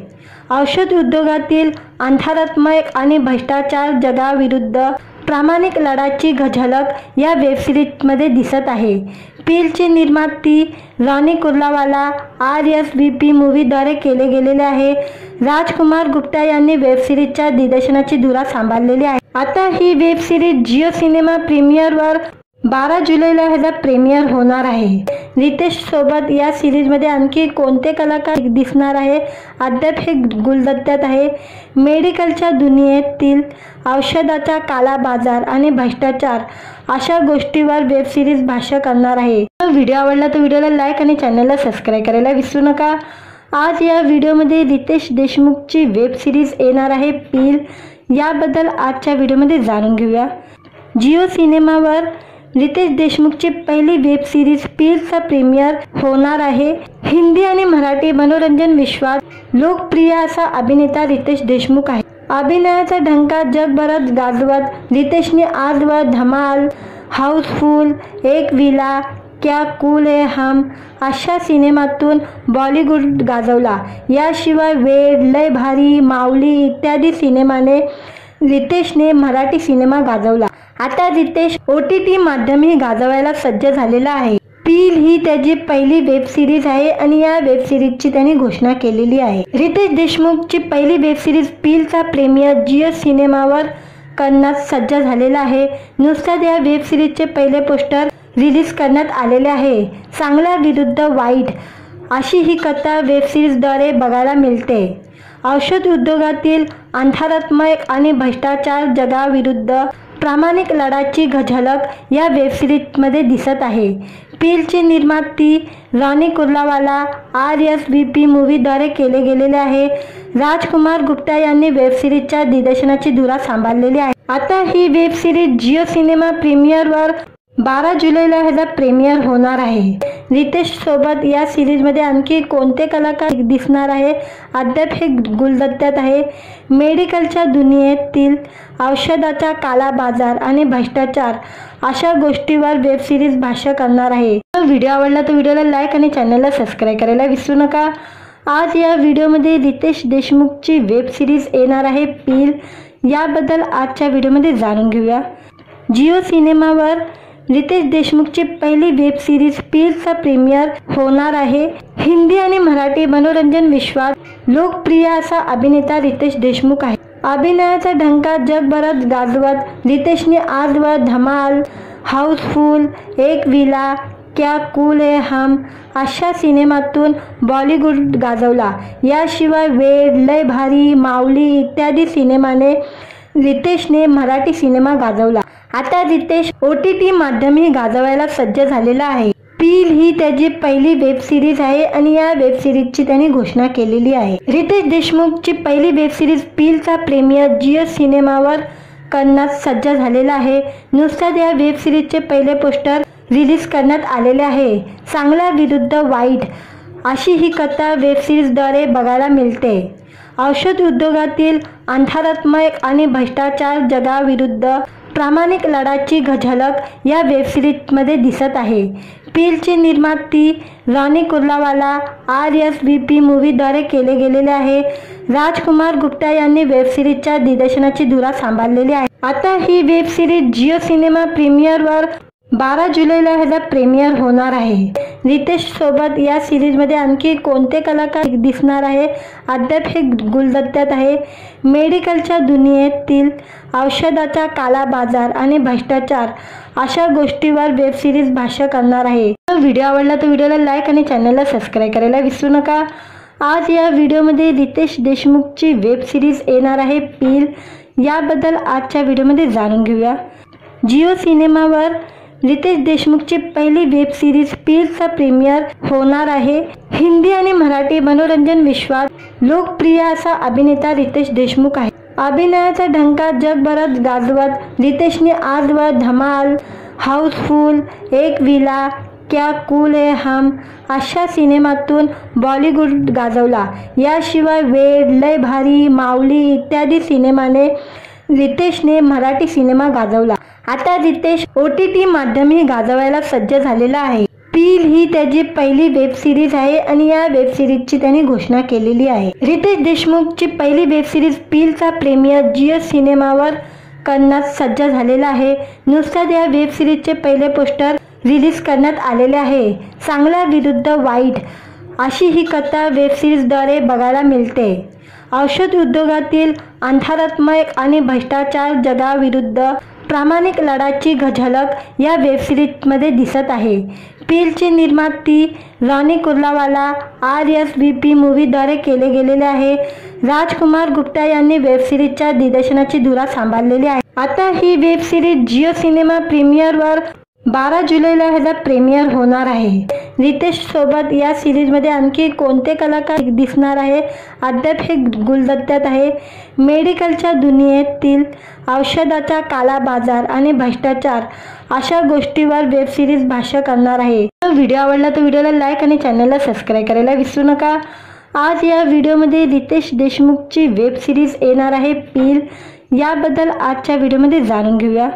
औषध उद्योगातील अंधारात्मक आणि भ्रष्टाचार जगाविरुद्ध प्रामाणिक लढ्याची झलक या वेब सिरीजमध्ये दिसत आहे। पीलचे निर्माती रॉनी कुर्लावाला RSVP मूवीद्वारे केले गेलेले आहे। राजकुमार गुप्ता यांनी वेब सिरीजच्या दिग्दर्शनाची धुरा सांभाळलेली आहे। आता ही वेब सिरीज जिओ सिनेमा प्रीमियरवर 12 जुलैला ह्याचा प्रीमियर होणार आहे। रितेश सोबत या सिरीजमध्ये आणखी कोणते कलाकार दिसणार आहे अद्याप हे गुलदस्त्यात आहे। मेडिकलच्या दुनियेतील औषधाचा काला बाजार आणि भ्रष्टाचार अशा गोष्टीवर वेब सिरीज भाष्य करणार आहे। व्हिडिओ आवडला तर व्हिडिओला लाईक आणि चॅनलला सबस्क्राईब करायला विसरू नका। आज या व्हिडिओमध्ये रितेश देशमुखची वेब सिरीज येणार आहे पील, याबद्दल आजच्या व्हिडिओमध्ये जाणून घेऊया। जिओ सिनेमावर रितेश देशमुखची पहिली वेब सिरीज पीलचा प्रीमियर होणार आहे। हिंदी आणि मराठी मनोरंजन विश्वात लोकप्रिय असा अभिनेता रितेश देशमुख आहे। अभिनयाचा ढंका जगभरात गाजवत रितेशने आजवर धमाल, हाऊसफुल, एक विला, क्या कूल है हम अशा सिनेमातून बॉलिवूड गाजवला। याशिवाय वेड, लय भारी, माऊली इत्यादी सिनेमाने रितेशने मराठी सिनेमा गाजवला। आता रितेश OTT माध्यमही गाजवायला सज्ज झालेला आहे। पील ही त्याची पहिली वेब सिरीज आहे आणि या वेब सिरीजची त्यांनी घोषणा केलेली आहे। रितेश देशमुखची पहिली वेब सिरीज पीलचा प्रीमियर जिओ सिनेमावर करण्यास सज्ज झालेला आहे। नुकताच या वेब सिरीजचे पहिले पोस्टर रिलीज करण्यात आलेले आहे। चांगला विरुद्ध वाईट अशी ही कथा वेब सिरीजद्वारे बघायला मिळते। औषध उद्योगातील अंधारात्मक आणि भ्रष्टाचार जगाविरुद्ध प्रामाणिक लढ्याची झलक या वेब सिरीजमध्ये दिसत आहे। पीलचे निर्माती रॉनी कुर्लावाला RSVP मूवीद्वारे केले गेलेले आहे। राजकुमार गुप्ता यांनी वेब सिरीजच्या दिग्दर्शनाची धुरा सांभाळलेली आहे। आता ही वेब सिरीज जिओ सिनेमा प्रीमियरवर 12 जुलैला ह्याचा प्रीमियर होणार आहे। रितेश सोबत या सिरीजमध्ये आणखी कोणते कलाकार दिसणार आहे अद्याप हे गुलदस्त्यात आहे। मेडिकलच्या दुनियेतील औषधाचा काला बाजार आणि भ्रष्टाचार अशा गोष्टीवर वेब सिरीज भाष्य करणार आहे। व्हिडिओ आवडला तर व्हिडिओला लाईक आणि चॅनलला सबस्क्राईब करायला विसरू नका। आज या व्हिडिओमध्ये रितेश देशमुखची वेब सिरीज येणार आहे पील, याबद्दल आजच्या व्हिडिओमध्ये जाणून घेऊया। जिओ सिनेमावर रितेश देशमुखची पहिली वेब सिरीज पीलचा प्रीमियर होणार आहे। हिंदी आणि मराठी मनोरंजन विश्वात लोकप्रिय असा अभिनेता रितेश देशमुख आहे। अभिनयाचा ढंका जगभरात गाजवत रितेशने आजवर धमाल, हाऊसफुल, एक विला, क्या कूल है हम अशा सिनेमातून बॉलिवूड गाजवला। याशिवाय वेड, लय भारी, माऊली इत्यादी सिनेमाने रितेशने मराठी सिनेमा गाजवला। आता रितेश OTT माध्यमही गाजवायला सज्ज झालेला आहे। पील ही त्याची पहिली वेब सिरीज आहे आणि या वेब सिरीजची त्यांनी घोषणा केलेली आहे। रितेश देशमुखची पहिली वेब सिरीज पीलचा प्रीमियर जिओ सिनेमावर करण्यास सज्ज झालेला आहे। नुकताच या वेब सिरीजचे पहिले पोस्टर रिलीज करण्यात आलेले आहे। चांगला विरुद्ध वाईट अशी ही कथा वेब सिरीजद्वारे बघायला मिळते। औषध उद्योगातील अंधारात्मक आणि भ्रष्टाचार जगाविरुद्ध प्रामाणिक लढ्याची झलक या वेब सिरीजमध्ये दिसत आहे। पीलचे निर्माती रॉनी कुर्लावाला RSVP मूवीद्वारे केले गेलेले आहे। राजकुमार गुप्ता यांनी वेब सिरीजच्या दिग्दर्शनाची धुरा सांभाळलेली आहे। आता ही वेब सिरीज जिओ सिनेमा प्रीमियरवर 12 जुलैला ह्याचा प्रीमियर होणार आहे। रितेश सोबत या सिरीजमध्ये आणखी कोणते कलाकार दिसणार आहे अद्याप हे गुलदस्त्यात आहे। मेडिकलच्या दुनियेतील औषधाचा काला बाजार आणि भ्रष्टाचार अशा गोष्टीवर वेब सिरीज भाष्य करणार आहे। व्हिडिओ आवडला तर व्हिडिओला लाईक आणि चॅनलला सबस्क्राईब करायला विसरू नका। आज या व्हिडिओमध्ये रितेश देशमुखची वेब सिरीज येणार आहे पील, याबद्दल आजच्या व्हिडिओमध्ये जाणून घेऊया। जिओ सिनेमावर रितेश देशमुखची पहिली वेब सिरीज पीलचा प्रीमियर होणार आहे। हिंदी आणि मराठी मनोरंजन विश्वात लोकप्रिय असा अभिनेता रितेश देशमुख आहे। अभिनयाचा ढंका जगभरात गाजवत रितेशने आजवर धमाल, हाऊसफुल, एक विला, क्या कूल है हम अशा सिनेमातून बॉलिवूड गाजवला। याशिवाय वेड, लय भारी, माऊली इत्यादी सिनेमाने रितेशने मराठी सिनेमा गाजवला। आता रितेश OTT माध्यमही गाजवायला सज्ज झालेला आहे। पील ही त्याची पहिली वेब सिरीज आहे आणि या वेब सिरीजची त्यांनी घोषणा केलेली आहे। रितेश देशमुखची पहिली वेब सिरीज पीलचा प्रीमियर जिओ सिनेमावर करण्यास सज्ज झालेला आहे। नुकताच या वेब सिरीजचे पहिले पोस्टर रिलीज करण्यात आलेले आहे। चांगला विरुद्ध वाईट अशी ही कथा वेब सिरीजद्वारे बघायला मिळते। औषध उद्योगातील अंधारात्मक आणि भ्रष्टाचार जगाविरुद्ध प्रामाणिक लढ्याची झलक या वेब सिरीजमध्ये दिसत आहे। पीलचे निर्माती रॉनी कुर्लावाला RSVP मूवीद्वारे केले गेलेले आहे। राजकुमार गुप्ता यांनी वेब सिरीजच्या दिग्दर्शनाची धुरा सांभाळलेली आहे। आता ही वेब सिरीज जिओ सिनेमा प्रीमियरवर 12 जुलैला ह्याचा प्रीमियर होणार आहे। रितेश सोबत या सिरीजमध्ये आणखी कोणते कलाकार दिसणार आहे अद्याप हे गुलदस्त्यात आहे। मेडिकलच्या दुनियेतील औषधाचा काला बाजार आणि भ्रष्टाचार अशा गोष्टीवर वेब सिरीज भाष्य करणार आहे। व्हिडिओ आवडला तर व्हिडिओला लाईक आणि चॅनलला सबस्क्राईब करायला विसरू नका। आज या व्हिडिओमध्ये रितेश देशमुखची वेब सिरीज येणार आहे पील, याबद्दल आजच्या व्हिडिओमध्ये जाणून घेऊया।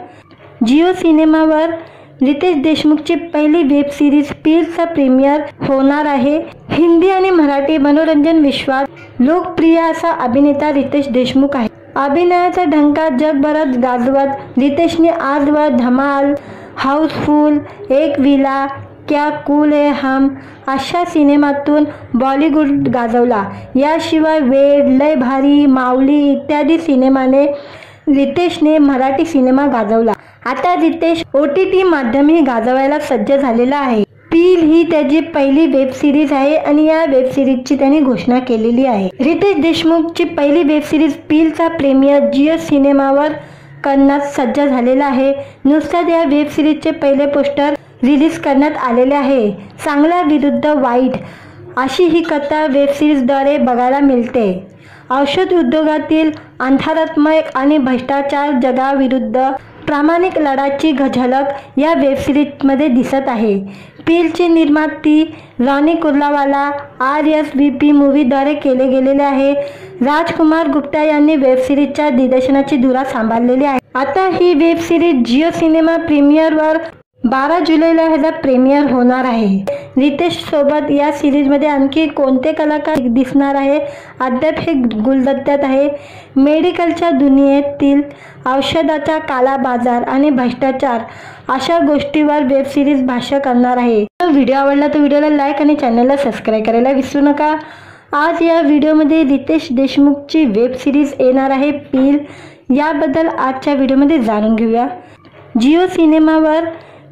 जिओ सिनेमावर रितेश देशमुखची पहिली वेब सिरीज पीलचा प्रीमियर होणार आहे। हिंदी आणि मराठी मनोरंजन विश्वात लोकप्रिय असा अभिनेता रितेश देशमुख आहे। अभिनयाचा ढंका जगभरात गाजवत रितेशने आजवर धमाल, हाऊसफुल, एक विला, क्या कूल है हम अशा सिनेमातून बॉलिवूड गाजवला। याशिवाय वेड, लय भारी, माऊली इत्यादी सिनेमाने रितेशने मराठी सिनेमा गाजवला। आता रितेश OTT माध्यमही गाजवायला सज्ज झालेला आहे। पील ही त्याची पहिली वेब सिरीज आहे आणि या वेब सिरीजची त्यांनी घोषणा केलेली आहे। रितेश देशमुखची पहिली वेब सिरीज पीलचा प्रीमियर जिओ सिनेमावर करण्यास सज्ज झालेला आहे। नुकताच या वेब सिरीजचे पहिले पोस्टर रिलीज करण्यात आलेले आहे। चांगला विरुद्ध वाईट अशी ही कथा वेब सिरीजद्वारे बघायला मिळते। औषध उद्योगातील अंधारात्मक आणि भ्रष्टाचार जगाविरुद्ध प्रामाणिक लढ्याची झलक या वेब सिरीजमध्ये दिसत आहे। पीलचे निर्माती रॉनी कुर्लावाला RSVP मूवीद्वारे केले गेलेले आहे। राजकुमार गुप्ता यांनी वेब सिरीजच्या दिग्दर्शनाची धुरा सांभाळलेली आहे। आता ही वेब सिरीज जिओ सिनेमा प्रीमियरवर 12 जुलैला ह्याचा प्रीमियर होणार आहे। रितेश सोबत या सिरीजमध्ये आणखी कोणते कलाकार दिसणार आहे अद्याप हे गुलदस्त्यात आहे। मेडिकलच्या दुनियेतील औषधाचा काला बाजार आणि भ्रष्टाचार अशा गोष्टीवर वेब सिरीज भाष्य करणार आहे। व्हिडिओ आवडला तर व्हिडिओला लाईक आणि चॅनलला सबस्क्राईब करायला विसरू नका। आज या व्हिडिओमध्ये रितेश देशमुखची वेब सिरीज येणार आहे पील, याबद्दल आजच्या व्हिडिओमध्ये जाणून घेऊया। जिओ सिनेमावर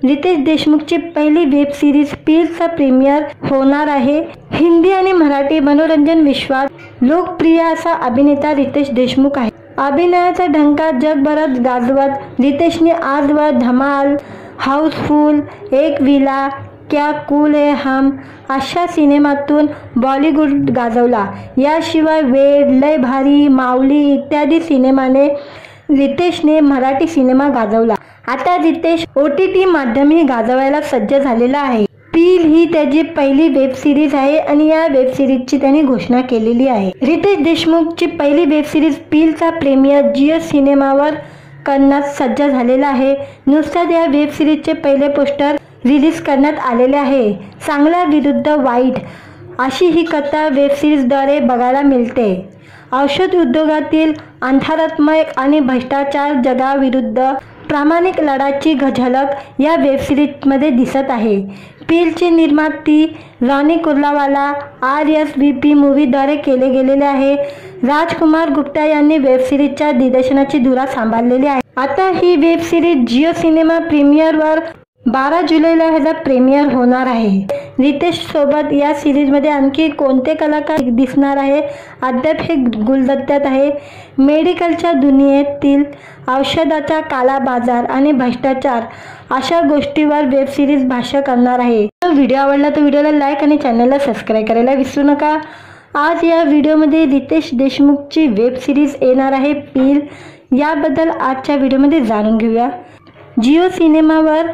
रितेश देशमुखची पहिली वेब सिरीज पीलचा प्रीमियर होणार आहे। हिंदी आणि मराठी मनोरंजन विश्वात लोकप्रिय असा अभिनेता रितेश देशमुख आहे। अभिनयाचा ढंका जगभरात गाजवत रितेशने आजवर धमाल, हाऊसफुल, एक विला, क्या कूल है हम अशा सिनेमातून बॉलिवूड गाजवला। याशिवाय वेड, लय भारी, माऊली इत्यादी सिनेमाने रितेशने मराठी सिनेमा गाजवला। आता रितेश OTT माध्यमही गाजवायला सज्ज झालेला आहे। पील ही त्याची पहिली वेब सिरीज आहे आणि या वेब सिरीजची त्यांनी घोषणा केलेली आहे। रितेश देशमुखची पहिली वेब सिरीज पीलचा प्रीमियर जिओ सिनेमावर करण्यास सज्ज झालेला आहे। नुकताच या वेब सिरीजचे पहिले पोस्टर रिलीज करण्यात आलेले आहे। चांगला विरुद्ध वाईट अशी ही कथा वेब सिरीजद्वारे बघायला मिळते। औषध उद्योगातील अंधारात्मक आणि भ्रष्टाचार जगाविरुद्ध प्रामाणिक लढ्याची झलक या वेब सिरीजमध्ये दिसत आहे। पीलचे निर्माती रॉनी कुर्लावाला RSVP मूवीद्वारे केले गेलेले आहे। राजकुमार गुप्ता यांनी वेब सिरीजच्या दिग्दर्शनाची धुरा सांभाळलेली आहे। आता ही वेब सिरीज जिओ सिनेमा प्रीमियरवर 12 जुलैला ह्याचा प्रीमियर होणार आहे। रितेश सोबत या सिरीजमध्ये आणखी कोणते कलाकार दिसणार आहे अद्याप हे गुलदस्त्यात आहे। मेडिकलच्या दुनियेतील औषधाचा काला बाजार आणि भ्रष्टाचार अशा गोष्टीवर वेब सिरीज भाष्य करणार आहे। व्हिडिओ आवडला तर व्हिडिओला लाईक आणि चॅनलला सबस्क्राईब करायला विसरू नका। आज या व्हिडिओमध्ये रितेश देशमुखची वेब सिरीज येणार आहे पील, याबद्दल आजच्या व्हिडिओमध्ये जाणून घेऊया। जिओ सिनेमावर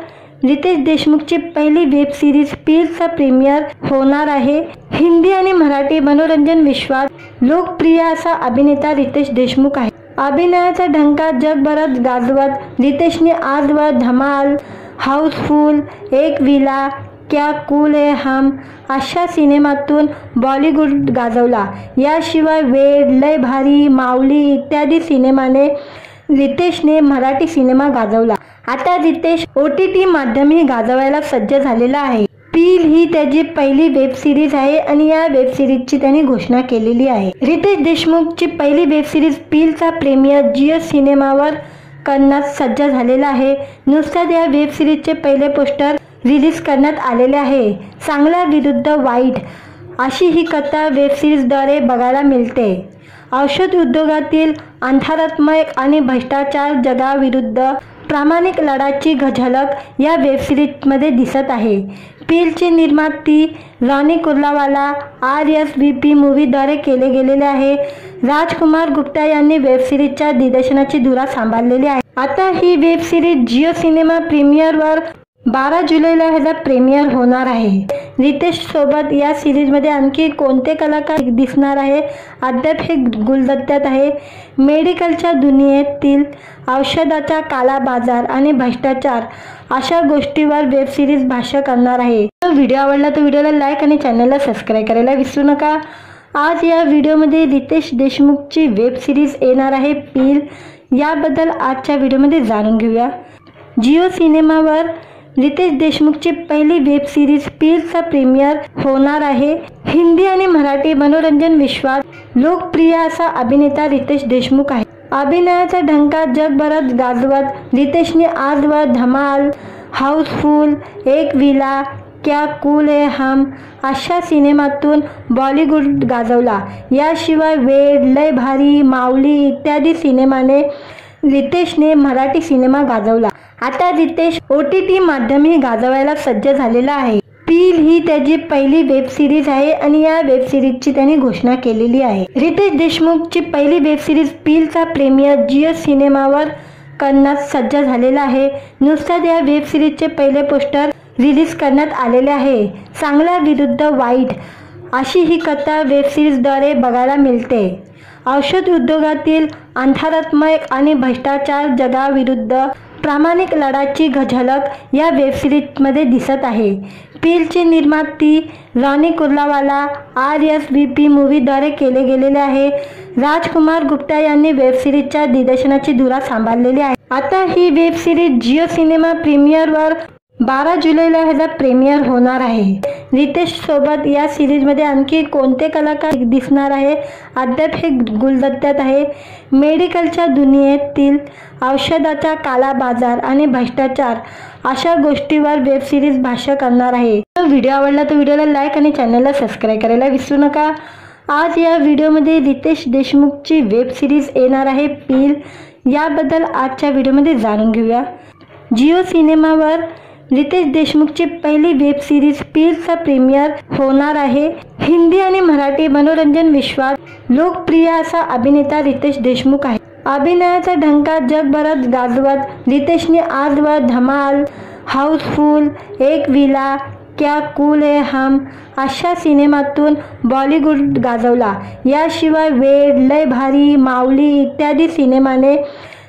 रितेश देशमुखची पहिली वेब सिरीज पीलचा प्रीमियर होणार आहे। हिंदी आणि मराठी मनोरंजन विश्वात लोकप्रिय असा अभिनेता रितेश देशमुख आहे। अभिनयाचा ढंका जगभरात गाजवत रितेशने आजवर धमाल, हाऊसफुल, एक विला, क्या कूल है हम अशा सिनेमातून बॉलिवूड गाजवला। याशिवाय वेड, लय भारी, माऊली इत्यादी सिनेमाने रितेशने मराठी सिनेमा गाजवला। आता रितेश OTT माध्यमही गाजवायला सज्ज झालेला आहे। पील ही त्याची पहिली वेब सिरीज आहे आणि या वेब सिरीजची त्यांनी घोषणा केलेली आहे। रितेश देशमुखची पहिली वेब सिरीज पीलचा प्रीमियर जिओ सिनेमावर करण्यास सज्ज झालेला आहे। नुकताच या वेब सिरीजचे पहिले पोस्टर रिलीज करण्यात आलेले आहे। चांगला विरुद्ध वाईट अशी ही कथा वेब सिरीजद्वारे बघायला मिळते। औषध उद्योगातील अंधारात्मय आणि भ्रष्टाचार जगाविरुद्ध प्रामाणिक लढ्याची झलक या वेब सिरीजमध्ये दिसत आहे। पीलची निर्मिती रॉनी कुर्लावाला RSVP मूवीद्वारे केले गेलेले आहे। राजकुमार गुप्ता यांनी वेब सिरीजच्या दिग्दर्शनाची धुरा सांभाळलेली आहे। आता ही वेब सिरीज जिओ सिनेमा प्रीमियरवर 12 जुलैला ह्याचा प्रीमियर होणार आहे। रितेश सोबत या सिरीजमध्ये आणखी कोणते कलाकार दिसणार आहे अद्याप हे गुलदस्त्यात आहे। मेडिकलच्या दुनियेतील औषधाचा काला बाजार आणि भ्रष्टाचार अशा गोष्टीवर वेब सिरीज भाष्य करणार आहे। व्हिडिओ आवडला तर व्हिडिओला लाईक आणि चॅनलला सबस्क्राईब करायला विसरू नका। आज या व्हिडिओमध्ये रितेश देशमुखची वेब सिरीज येणार आहे पील, याबद्दल आजच्या व्हिडिओमध्ये जाणून घेऊया। जिओ सिनेमावर रितेश देशमुखची पहिली वेब सिरीज पीलचा प्रीमियर होणार आहे। हिंदी आणि मराठी मनोरंजन विश्वात लोकप्रिय असा अभिनेता रितेश देशमुख आहे। अभिनयाचा ढंका जगभरात गाजवत रितेशने आजवर धमाल, हाऊसफुल, एक विला, क्या कूल है हम अशा सिनेमातून बॉलिवूड गाजवला। याशिवाय वेड, लय भारी, माऊली इत्यादी सिनेमाने रितेशने मराठी सिनेमा गाजवला। आता रितेश OTT माध्यमही गाजवायला सज्ज झालेला आहे। पील ही त्याची पहिली वेब सिरीज आहे आणि या वेब सिरीजची त्यांनी घोषणा केलेली आहे। रितेश देशमुखची पहिली वेब सिरीज पीलचा प्रीमियर जिओ सिनेमावर करण्यास सज्ज झालेला आहे। नुकताच या वेब सिरीजचे पहिले पोस्टर रिलीज करण्यात आलेले आहे। चांगला विरुद्ध वाईट अशी ही कथा वेब सिरीजद्वारे बघायला मिळते। औषध उद्योगातील अंधारात्मय आणि भ्रष्टाचार जगाविरुद्ध प्रामाणिक लढ्याची झलक या वेब सिरीजमध्ये दिसत आहे। पीलची निर्मिती रॉनी कुर्लावाला RSVP मूवीद्वारे केले गेलेले आहे। राजकुमार गुप्ता यांनी वेब सिरीजच्या दिग्दर्शनाची धुरा सांभाळलेली आहे। आता ही वेब सिरीज जिओ सिनेमा प्रीमियरवर 12 जुलैला ह्याचा प्रीमियर होणार आहे। रितेश सोबत या सिरीजमध्ये आणखी कोणते कलाकार दिसणार आहे अद्याप हे गुलदस्त्यात आहे। मेडिकलच्या दुनियेतील औषधाचा काला बाजार आणि भ्रष्टाचार अशा गोष्टीवर वेब सिरीज भाष्य करणार आहे। व्हिडिओ आवडला तर व्हिडिओला लाईक आणि चॅनलला सबस्क्राईब करायला विसरू नका। आज या व्हिडिओमध्ये रितेश देशमुखची वेब सिरीज येणार आहे पील, याबद्दल आजच्या व्हिडिओमध्ये जाणून घेऊया। जिओ सिनेमावर रितेश देशमुखची पहिली वेब सिरीज पीलचा प्रीमियर होणार आहे। हिंदी आणि मराठी मनोरंजन विश्वात लोकप्रिय असा अभिनेता रितेश देशमुख आहे। अभिनयाचा ढंका जगभरात गाजवत रितेशने आजवर धमाल, हाऊसफुल, एक विला, क्या कूल है हम अशा सिनेमातून बॉलिवूड गाजवला। याशिवाय वेड, लय भारी, माऊली इत्यादी सिनेमाने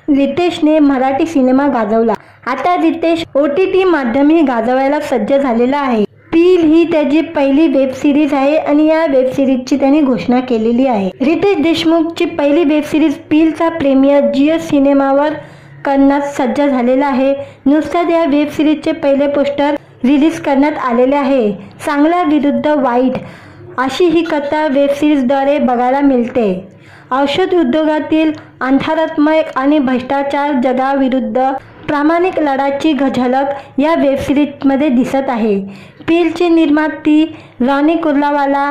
रितेशने मराठी सिनेमा गाजवला। आता रितेश OTT माध्यमही गाजवायला सज्ज झालेला आहे। पील ही त्याची पहिली वेब सिरीज आहे आणि या वेब सिरीजची त्यांनी घोषणा केलेली आहे। रितेश देशमुखची पहिली वेब सिरीज पीलचा प्रीमियर जिओ सिनेमावर करण्यास सज्ज झालेला आहे। नुकताच या वेब सिरीजचे पहिले पोस्टर रिलीज करण्यात आलेले आहे। चांगला विरुद्ध वाईट अशी ही कथा वेब सिरीजद्वारे बघायला मिळते। औषध उद्योगातील अंधारात्मय आणि भ्रष्टाचार जगाविरुद्ध प्रामाणिक लढाची झलक या वेबसिरीजमध्ये दिसत आहे. पीलचे निर्माती रॉनी कुर्लावाला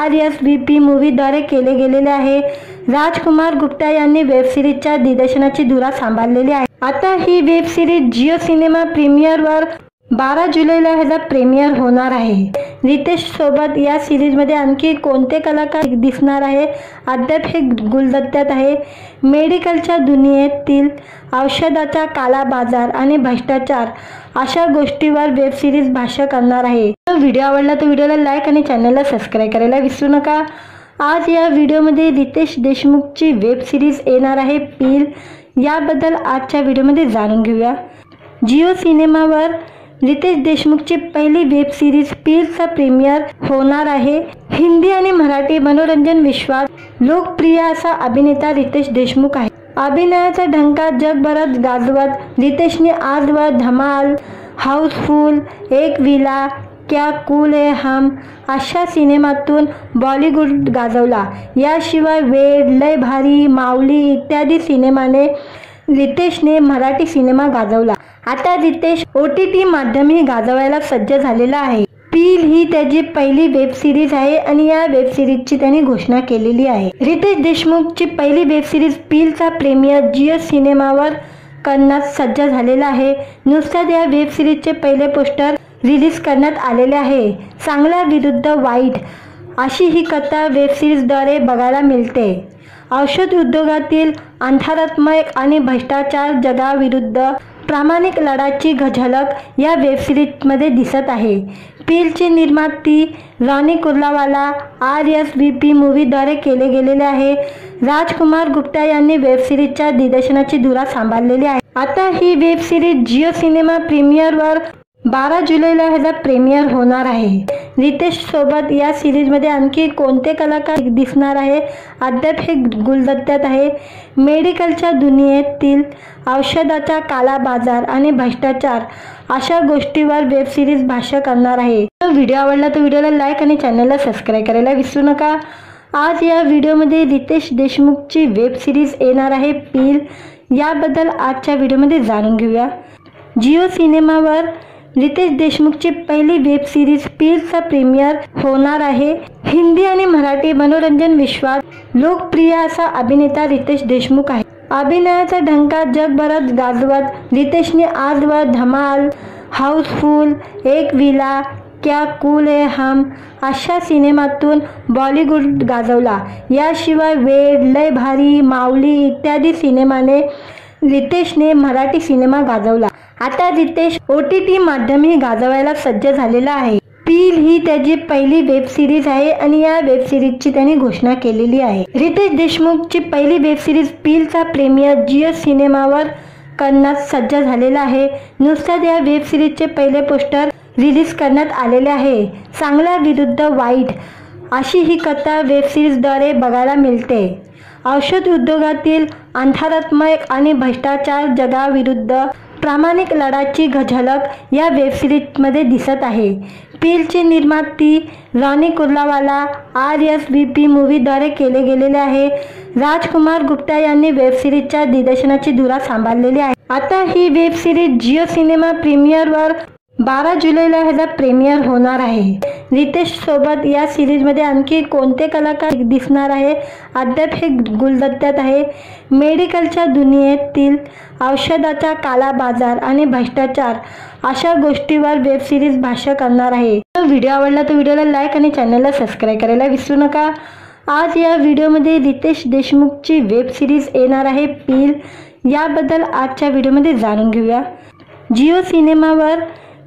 RSVP मूव्हीद्वारे केले गेलेले आहे. राजकुमार गुप्ता यांनी वेबसिरीजच्या दिग्दर्शनाची धुरा सांभाळलेली आहे. आता ही वेबसिरीज जिओ सिनेमा प्रीमियरवर 12 जुलैला ह्याचा प्रीमियर होणार आहे. रितेश सोबत या सिरीजमध्ये आणखी कोणते कलाकार दिसणार आहे अद्याप हे गुलदस्त्यात आहे. मेडिकलच्या दुनियेतील औषधाचा काला बाजार आणि भ्रष्टाचार अशा गोष्टीवर वेबसिरीज भाष्य करणार आहे. व्हिडिओ आवडला तर व्हिडिओला लाईक आणि चॅनलला सबस्क्राईब करायला विसरू नका. आज या व्हिडिओमध्ये रितेश देशमुखची वेबसिरीज येणार आहे पील. याबद्दल आजच्या व्हिडिओमध्ये जाणून घेऊया. जिओ सिनेमावर रितेश देशमुखची पहिली वेब सिरीज पीलचा प्रीमियर होणार आहे. हिंदी आणि मराठी मनोरंजन विश्वात लोकप्रिय असा अभिनेता रितेश देशमुख आहे. अभिनयाचा ढंका जगभरात गाजवत रितेशने आजवर धमाल, हाऊसफुल, एक विला, क्या कूल है हम अशा सिनेमातून बॉलिवूड गाजवला. याशिवाय वेड, लय भारी, माऊली इत्यादी सिनेमाने रितेशने मराठी सिनेमा गाजवला. आता रितेश OTT माध्यमही गाजवायला सज्ज झालेला आहे. पील ही त्याची पहिली वेब सिरीज आहे आणि या वेब सिरीजची त्यांनी घोषणा केलेली आहे. रितेश देशमुखची पहिली वेब सिरीज पीलचा प्रीमियर जिओ सिनेमावर करण्यात सज्ज झालेला आहे. नुकताच या वेब सिरीजचे पहिले पोस्टर रिलीज करण्यात आलेले आहे. चांगल्या विरुद्ध वाईट अशी ही कथा वेब सिरीजद्वारे बघायला मिळते. औषध उद्योगातील अंधारात्मक आणि भ्रष्टाचार जगाविरुद्ध प्रामाणिक लढाची झलक या वेबसिरीजमध्ये दिसत आहे. पीलचे निर्माती रॉनी कुर्लावाला RSVP मूव्हीद्वारे केले गेलेले आहे. राजकुमार गुप्ता यांनी वेबसिरीजच्या दिग्दर्शनाची धुरा सांभाळलेली आहे. आता ही वेबसिरीज जिओ सिनेमा प्रीमियरवर 12 जुलैला ह्याचा प्रीमियर होणार आहे. रितेश सोबत या सिरीजमध्ये आणखी कोणते कलाकार दिसणार आहे अद्याप हे गुलदस्त्यात आहे. मेडिकलच्या दुनियेतील औषधाचा काला बाजार आणि भ्रष्टाचार अशा गोष्टीवर वेबसिरीज भाष्य करणार आहे. व्हिडिओ आवडला तर व्हिडिओला लाईक आणि चॅनलला सबस्क्राईब करायला विसरू नका. आज या व्हिडिओमध्ये रितेश देशमुखची वेबसिरीज येणार आहे पील. याबद्दल आजच्या व्हिडिओमध्ये जाणून घेऊया. जिओ सिनेमावर रितेश देशमुखची पहिली वेब सिरीज पीलचा प्रीमियर होणार आहे. हिंदी आणि मराठी मनोरंजन विश्वात लोकप्रिय असा अभिनेता रितेश देशमुख आहे. अभिनयाचा ढंका जगभरात गाजवत रितेशने आजवर धमाल, हाऊसफुल, एक विला, क्या कूल है हम अशा सिनेमातून बॉलिवूड गाजवला. याशिवाय वेड, लय भारी, माऊली इत्यादी सिनेमाने रितेशने मराठी सिनेमा गाजवला. आता रितेश OTT माध्यमही गाजवायला सज्ज झालेला आहे. पील ही त्याची पहिली वेब सिरीज आहे आणि या वेब सिरीजची त्यांनी घोषणा केलेली आहे. रितेश देशमुखची पहिली वेब सिरीज पीलचा प्रीमियर जिओ सिनेमावर करण्यात सज्ज झालेला आहे. नुकताच या वेब सिरीजचे पहिले पोस्टर रिलीज करण्यात आलेले आहे. चांगल्या विरुद्ध वाईट अशी ही कथा वेब सिरीजद्वारे बघायला मिळते. औषध उद्योगातील अंधारात्मक आणि भ्रष्टाचार जगाविरुद्ध प्रामाणिक लढाची झलक या वेबसिरीजमध्ये दिसत आहे. पीलचे निर्माती रॉनी कुर्लावाला RSVP मूव्हीद्वारे केले गेलेले आहे. राजकुमार गुप्ता यांनी वेबसिरीजच्या दिग्दर्शनाची धुरा सांभाळलेली आहे. आता ही वेबसिरीज जिओ सिनेमा प्रीमियरवर 12 जुलैला ह्याचा प्रीमियर होणार आहे. रितेश सोबत या सिरीजमध्ये आणखी कोणते कलाकार दिसणार आहे अद्याप हे गुलदस्त्यात आहे. मेडिकलच्या दुनियेतील औषधाचा काला बाजार आणि भ्रष्टाचार अशा गोष्टीवर वेबसिरीज भाष्य करणार आहे. व्हिडिओ आवडला तर व्हिडिओला लाईक आणि चॅनलला सबस्क्राईब करायला विसरू नका. आज या व्हिडिओमध्ये रितेश देशमुखची वेबसिरीज येणार आहे पील. याबद्दल आजच्या व्हिडिओमध्ये जाणून घेऊया. जिओ सिनेमावर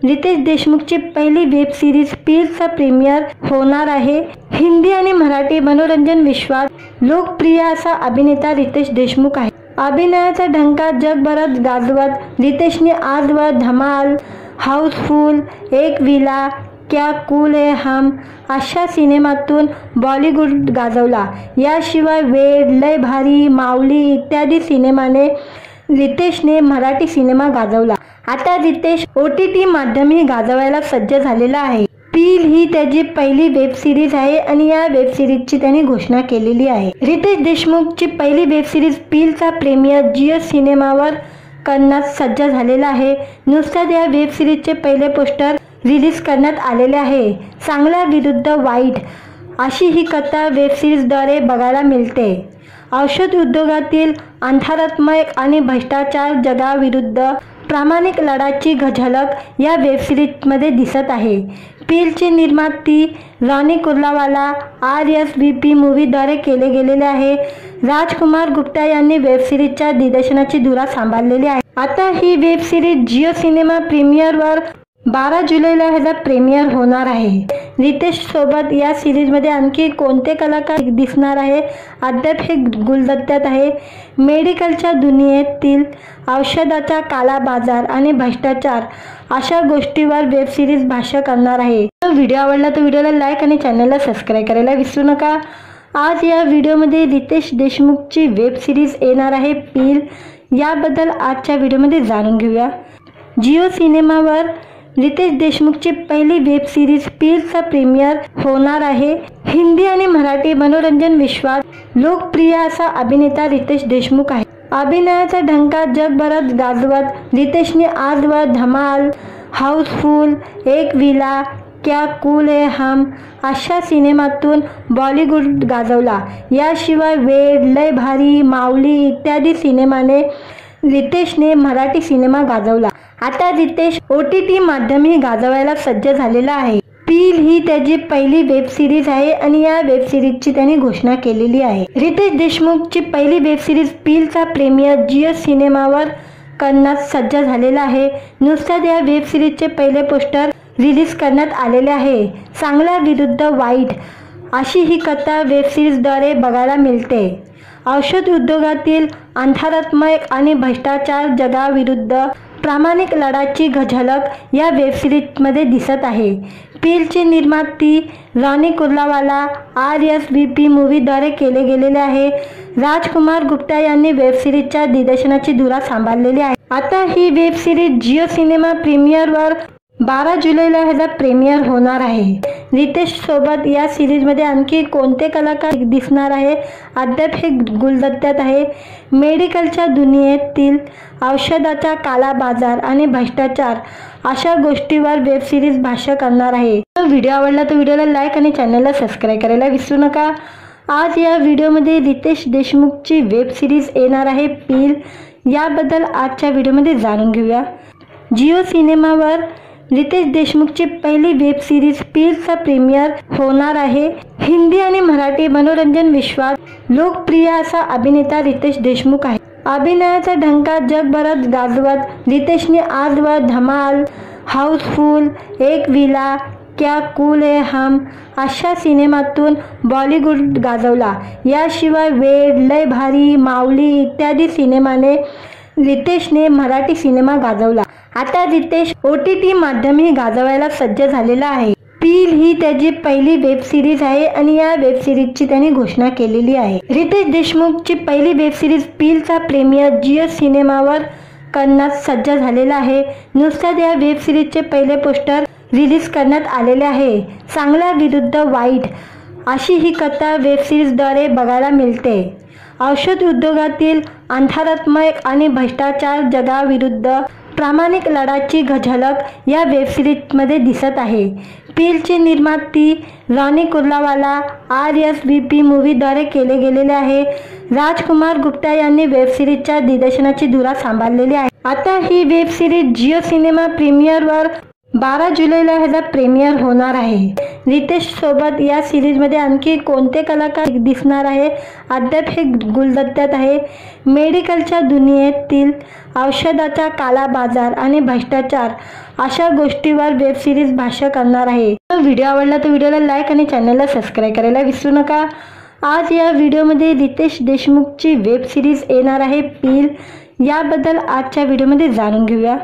रितेश देशमुखची पहिली वेब सिरीज पीलचा प्रीमियर होणार आहे. हिंदी आणि मराठी मनोरंजन विश्वात लोकप्रिय असा अभिनेता रितेश देशमुख आहे. अभिनयाचा ढंका जगभरात गाजवत रितेशने आजवर धमाल, हाऊसफुल, एक विला, क्या कूल है हम अशा सिनेमातून बॉलिवूड गाजवला. याशिवाय वेड, लय भारी, माऊली इत्यादी सिनेमाने रितेशने मराठी सिनेमा गाजवला. आता रितेश OTT माध्यमही गाजवायला सज्ज झालेला आहे. पील ही त्याची पहिली वेब सिरीज आहे आणि या वेब सिरीजची त्यांनी घोषणा केलेली आहे. रितेश देशमुखची पहिली वेब सिरीज पीलचा प्रीमियर जिओ सिनेमावर करण्यास सज्ज झालेला आहे। नुकत्याच या वेब सिरीजचे पहिले पोस्टर रिलीज करण्यात आलेले आहे। चांगल्या विरुद्ध वाईट अशी ही कथा वेब सिरीजद्वारे बघायला मिळते। औषध उद्योगातील अंधारमय आणि भ्रष्टाचार जगाविरुद्ध प्रामाणिक लढ्याची झलक या वेब सिरीजमध्ये दिसत आहे। पीलची निर्मिती रॉनी कुर्लावाला RSVP मूवीद्वारे केले गेलेले आहे। राजकुमार गुप्ता यांनी वेब सिरीजच्या दिग्दर्शनाची धुरा सांभाळलेली आहे। आता ही वेब सिरीज जिओ सिनेमा प्रीमियरवर 12 जुलैला ह्याला प्रीमियर होणार आहे। रितेश सोबत या सिरीजमध्ये आणखी कोणते कलाकार दिसणार आहे अद्याप हे गुलदस्त्यात आहे। मेडिकलच्या दुनियेतील औषधाचा काला बाजार आणि भ्रष्टाचार अशा गोष्टीवर वेब सिरीज भाष्य करणार आहे। व्हिडिओ आवडला तर व्हिडिओला लाईक आणि चॅनलला सबस्क्राईब करायला विसरू नका। आज या व्हिडिओमध्ये रितेश देशमुखची वेब सिरीज येणार आहे पील, याबद्दल आजच्या व्हिडिओमध्ये जाणून घेऊया। जिओ सिनेमावर रितेश देशमुखची पहिली वेब सिरीज पीलचा प्रीमियर होणार आहे। हिंदी आणि मराठी मनोरंजन विश्वात लोकप्रिय असा अभिनेता रितेश देशमुख आहे। अभिनयाचा ढंका जगभरात गाजवत रितेशने आजवर धमाल, हाऊसफुल, एक विला, क्या कूल है हम अशा सिनेमातून बॉलिवूड गाजवला। याशिवाय वेड, लय भारी, माऊली इत्यादी सिनेमाने रितेशने मराठी सिनेमा गाजवला। आता रितेश OTT माध्यमही गाजवायला सज्ज झालेला आहे। पील ही त्याची पहिली वेब सिरीज आहे आणि या वेब सिरीजची त्यांनी घोषणा केलेली आहे। रितेश देशमुखची पहिली वेब सिरीज पीलचा प्रीमियर जिओ सिनेमावर करण्यास सज्ज झालेला आहे। नुकत्याच या वेब सिरीजचे पहिले पोस्टर रिलीज करण्यात आलेले आहे। चांगल्या विरुद्ध वाईट अशी ही कथा वेब सिरीजद्वारे बघायला मिळते। औषध उद्योगातील अंधारमय आणि भ्रष्टाचार जगाविरुद्ध प्रामाणिक लढ्याची झलक या वेब सिरीजमध्ये दिसत आहे। पीलची निर्मिती रॉनी कुर्लावाला RSVP मूवीद्वारे केले गेलेले आहे। राजकुमार गुप्ता यांनी वेब सिरीजच्या दिग्दर्शनाची धुरा सांभाळलेली आहे। आता ही वेब सिरीज जिओ सिनेमा प्रीमियरवर 12 जुलैला ह्याला प्रीमियर होणार आहे। रितेश सोबत या सिरीजमध्ये आणखी कोणते कलाकार दिसणार आहे अद्याप हे गुलदस्त्यात आहे। मेडिकलच्या दुनियेतील औषधाचा काला बाजार आणि भ्रष्टाचार अशा गोष्टीवर वेब सिरीज भाष्य करणार आहे। व्हिडिओ आवडला तर व्हिडिओला लाईक आणि चॅनलला सबस्क्राईब करायला विसरू नका। आज या व्हिडिओमध्ये रितेश देशमुखची वेब सिरीज येणार आहे पील, याबद्दल आजच्या व्हिडिओमध्ये जाणून घेऊया। जिओ सिनेमावर रितेश देशमुखची पहिली वेब सिरीज पीलचा प्रीमियर होणार आहे। हिंदी आणि मराठी मनोरंजन विश्वात लोकप्रिय असा अभिनेता रितेश देशमुख आहे। अभिनयाचा ढंका जगभरात गाजवत रितेशने आजवर धमाल, हाऊसफुल, एक विला, क्या कूल है हम अशा सिनेमातून बॉलिवूड गाजवला। याशिवाय वेड, लय भारी, माऊली इत्यादी सिनेमाने रितेशने मराठी सिनेमा गाजवला। आता रितेश OTT माध्यमही गाजवायला सज्ज झालेला आहे। पील ही त्याची पहिली वेब सिरीज आहे आणि या वेब सिरीजची त्यांनी घोषणा केलेली आहे। रितेश देशमुखची पहिली वेब सिरीज पीलचा प्रीमियर जिओ सिनेमावर करण्यास सज्ज झालेला आहे। नुकत्याच या वेब सिरीजचे पहिले पोस्टर रिलीज करण्यात आलेले आहे। चांगल्या विरुद्ध वाईट अशी ही कथा वेब सिरीजद्वारे बघायला मिळते। औषध उद्योगातील अंधारमय आणि भ्रष्टाचार जगाविरुद्ध प्रामाणिक लढ्याची झलक या वेब सिरीजमध्ये दिसत आहे। पीलची निर्मिती रॉनी कुर्लावाला RSVP मूवीद्वारे केले गेलेले आहे। राजकुमार गुप्ता यांनी वेब सिरीजच्या दिग्दर्शनाची धुरा सांभाळलेली आहे। आता ही वेब सिरीज जिओ सिनेमा प्रीमियरवर 12 जुलैला ह्याला प्रीमियर होणार आहे। रितेश सोबत या सिरीजमध्ये आणखी कोणते कलाकार दिसणार आहे अद्याप हे गुलदस्त्यात आहे। मेडिकलच्या दुनियेतील औषधाचा काला बाजार आणि भ्रष्टाचार अशा गोष्टीवर वेब सिरीज भाष्य करणार आहे। व्हिडिओ आवडला तर व्हिडिओला लाईक आणि चॅनलला सबस्क्राईब करायला विसरू नका। आज या व्हिडिओमध्ये रितेश देशमुखची वेब सिरीज येणार आहे पील, याबद्दल आजच्या व्हिडिओमध्ये जाणून घेऊया।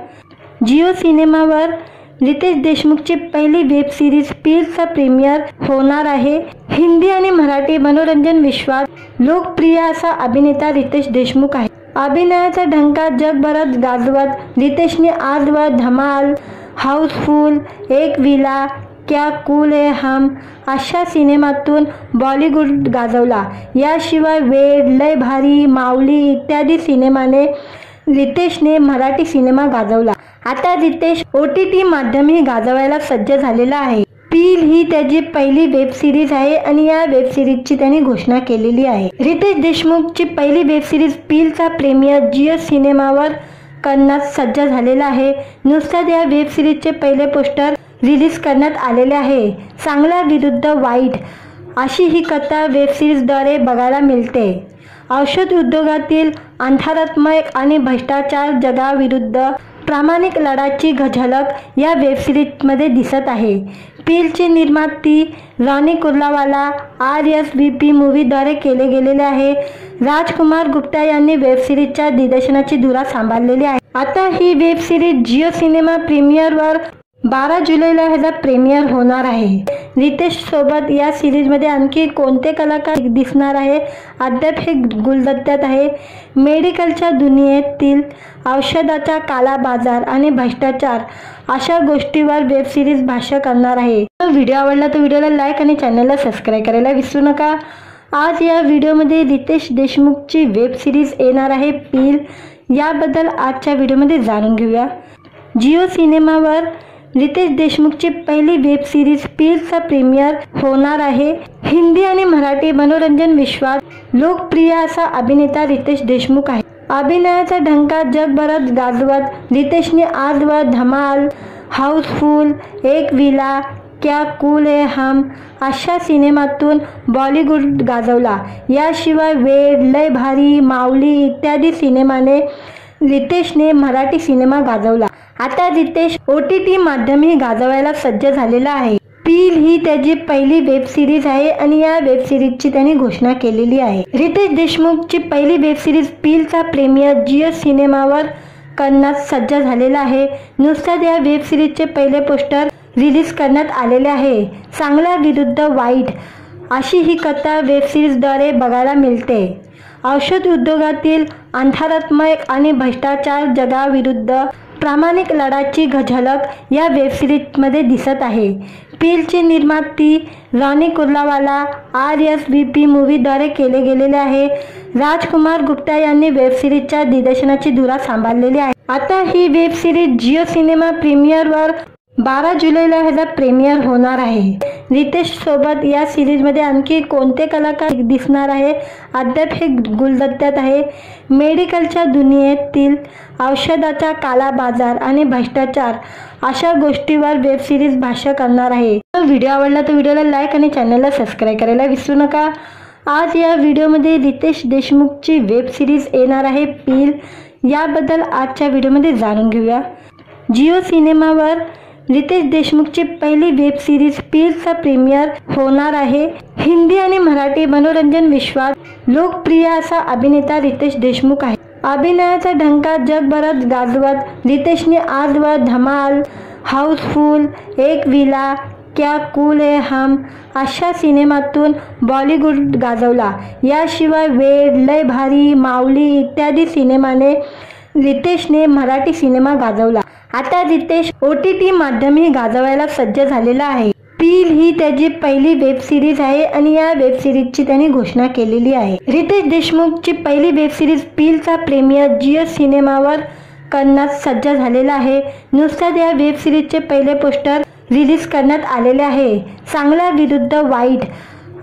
जिओ सिनेमावर रितेश देशमुखची पहिली वेब सिरीज पीलचा प्रीमियर होणार आहे। हिंदी आणि मराठी मनोरंजन विश्वात लोकप्रिय असा अभिनेता रितेश देशमुख आहे। अभिनयाचा ढंका जगभरात गाजवत रितेशने आजवर धमाल, हाऊसफुल, एक विला, क्या कूल है हम अशा सिनेमातून बॉलिवूड गाजवला। याशिवाय वेड, लय भारी, माऊली इत्यादी सिनेमाने रितेशने मराठी सिनेमा गाजवला. आता रितेश OTT माध्यमही गाजवायला सज्ज झालेला आहे. पील ही त्याची पहिली वेब सिरीज आहे आणि या वेब सिरीजची त्यांनी घोषणा केलेली आहे. रितेश देशमुखची पहिली वेब सिरीज पीलचा प्रीमियर जिओ सिनेमावर करण्यात सज्ज झालेला आहे. नुकताच या वेब सिरीजचे पहिले पोस्टर रिलीज करण्यात आलेले आहे. चांगला विरुद्ध वाईट अशी ही कथा वेब सिरीजद्वारे बघायला मिळते. औषध उद्योगातील अंधारात्मक आणि भ्रष्टाचार जगाविरुद्ध प्रामाणिक लढ्याची झलक या वेब सिरीजमध्ये दिसत आहे. पीलचे निर्माती रॉनी कुर्लावाला RSVP मूव्हीद्वारे केले गेलेले आहे. राजकुमार गुप्ता यांनी वेब सिरीजच्या दिग्दर्शनाची धुरा सांभाळलेली आहे. आता ही वेब सिरीज जिओ सिनेमा प्रीमियरवर 12 जुलैला ह्याचा प्रीमियर होणार आहे. रितेश सोबत या सिरीजमध्ये आणखी कोणते कलाकार दिसणार आहे अद्याप हे गुलदस्त्यात आहे. मेडिकलच्या दुनियेतील औषधाचा काला बाजार आणि भ्रष्टाचार अशा गोष्टीवर वेब सिरीज भाष्य करणार आहे. व्हिडिओ आवडला तर व्हिडिओला लाईक आणि चॅनलला सबस्क्राईब करायला विसरू नका. आज या व्हिडिओमध्ये रितेश देशमुखची वेब सिरीज येणार आहे पील, याबद्दल आजच्या व्हिडिओमध्ये जाणून घेऊया. जिओ सिनेमावर रितेश देशमुखची पहिली वेब सिरीज पीलचा प्रीमियर होणार आहे. हिंदी आणि मराठी मनोरंजन विश्वात लोकप्रिय असा अभिनेता रितेश देशमुख आहे. अभिनयाचा ढंका जगभरात गाजवत रितेशने आजवर धमाल, हाऊसफुल, एक विला, क्या कूल है हम अशा सिनेमातून बॉलिवूड गाजवला. याशिवाय वेड, लय भारी, माऊली इत्यादी सिनेमाने रितेशने मराठी सिनेमा गाजवला. आता रितेश OTT माध्यमही गाजवायला सज्ज झालेला आहे. पील ही त्याची पहिली वेब सिरीज आहे आणि या वेब सिरीजची त्यांनी घोषणा केलेली आहे. रितेश देशमुखची पहिली वेब सिरीज पीलचा प्रीमियर जिओ सिनेमावर करण्यात सज्ज झालेला आहे. नुकताच या वेब सिरीजचे पहिले पोस्टर रिलीज करण्यात आलेले आहे. चांगला विरुद्ध वाईट अशी ही कथा वेब सिरीजद्वारे बघायला मिळते. औषध उद्योगातील अंधारात्मक आणि भ्रष्टाचार जगाविरुद्ध प्रामाणिक लढ्याची झलक या वेब सिरीजमध्ये दिसत आहे. पीलचे निर्माती रॉनी कुर्लावाला RSVP मूव्हीद्वारे केले गेलेले आहे. राजकुमार गुप्ता यांनी वेब सिरीजच्या दिग्दर्शनाची धुरा सांभाळलेली आहे. आता ही वेब सिरीज जिओ सिनेमा प्रीमियरवर 12 जुलैला ह्याचा प्रीमियर होणार आहे. रितेश सोबत या सिरीजमध्ये आणखी कोणते कलाकार दिसणार आहे अद्याप हे गुलदस्त्यात आहे. मेडिकलच्या दुनियेतील औषधाचा काला बाजार आणि भ्रष्टाचार अशा गोष्टीवर वेब सिरीज भाष्य करणार आहे. व्हिडिओ आवडला तर व्हिडिओला लाईक आणि चॅनलला सबस्क्राईब करायला विसरू नका. आज या व्हिडिओमध्ये रितेश देशमुखची वेब सिरीज येणार आहे पील, याबद्दल आजच्या व्हिडिओमध्ये जाणून घेऊया. जिओ सिनेमावर रितेश देशमुखची पहिली वेब सिरीज पीलचा प्रीमियर होणार आहे. हिंदी आणि मराठी मनोरंजन विश्वात लोकप्रिय असा अभिनेता रितेश देशमुख आहे. अभिनयाचा ढंका जगभरात गाजवत रितेशने आजवर धमाल, हाऊसफुल, एक विला, क्या कूल है हम अशा सिनेमातून बॉलिवूड गाजवला. याशिवाय वेड, लय भारी, माऊली इत्यादी सिनेमाने रितेशने मराठी सिनेमा गाजवला. आता रितेश OTT माध्यमही गाजवायला सज्ज झालेला आहे. पील ही त्याची पहिली वेब सिरीज आहे आणि या वेब सिरीजची त्यांनी घोषणा केलेली आहे. रितेश देशमुखची पहिली वेब सिरीज पीलचा प्रीमियर जिओ सिनेमावर करण्यात सज्ज झालेला आहे. नुकताच या वेब सिरीजचे पहिले पोस्टर रिलीज करण्यात आलेले आहे. चांगला विरुद्ध वाईट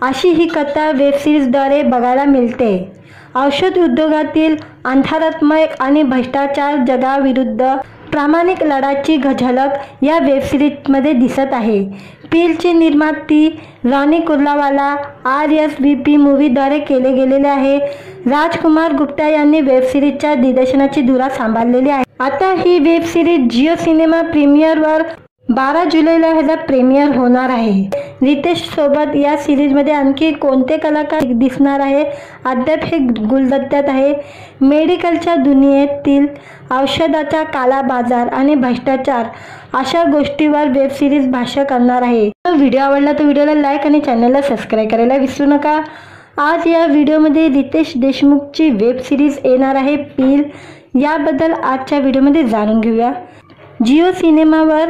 अशी ही कथा वेब सिरीजद्वारे बघायला मिळते. औषध उद्योगातील अंधारात्मक आणि भ्रष्टाचार जगाविरुद्ध प्रामाणिक लढ्याची झलक या वेब सिरीजमध्ये दिसत आहे. पीलचे निर्माती रॉनी कुर्लावाला RSVP मूव्हीद्वारे केले गेलेले आहे. राजकुमार गुप्ता यांनी वेब सिरीजच्या दिग्दर्शनाची धुरा सांभाळलेली आहे. आता ही वेब सिरीज जिओ सिनेमा प्रीमियरवर 12 जुलैला ह्याचा प्रीमियर होणार आहे. रितेश सोबत या सिरीजमध्ये आणखी कोणते कलाकार दिसणार आहे अद्याप हे गुलदस्त्यात आहे. मेडिकलच्या दुनियेतील औषधाचा काला बाजार आणि भ्रष्टाचार अशा गोष्टीवर वेब सिरीज भाष्य करणार आहे. व्हिडिओ आवडला तर व्हिडिओला लाईक आणि चॅनलला सबस्क्राईब करायला विसरू नका. आज या व्हिडिओमध्ये रितेश देशमुखची वेब सिरीज येणार आहे पील, याबद्दल आजच्या व्हिडिओमध्ये जाणून घेऊया. जिओ सिनेमावर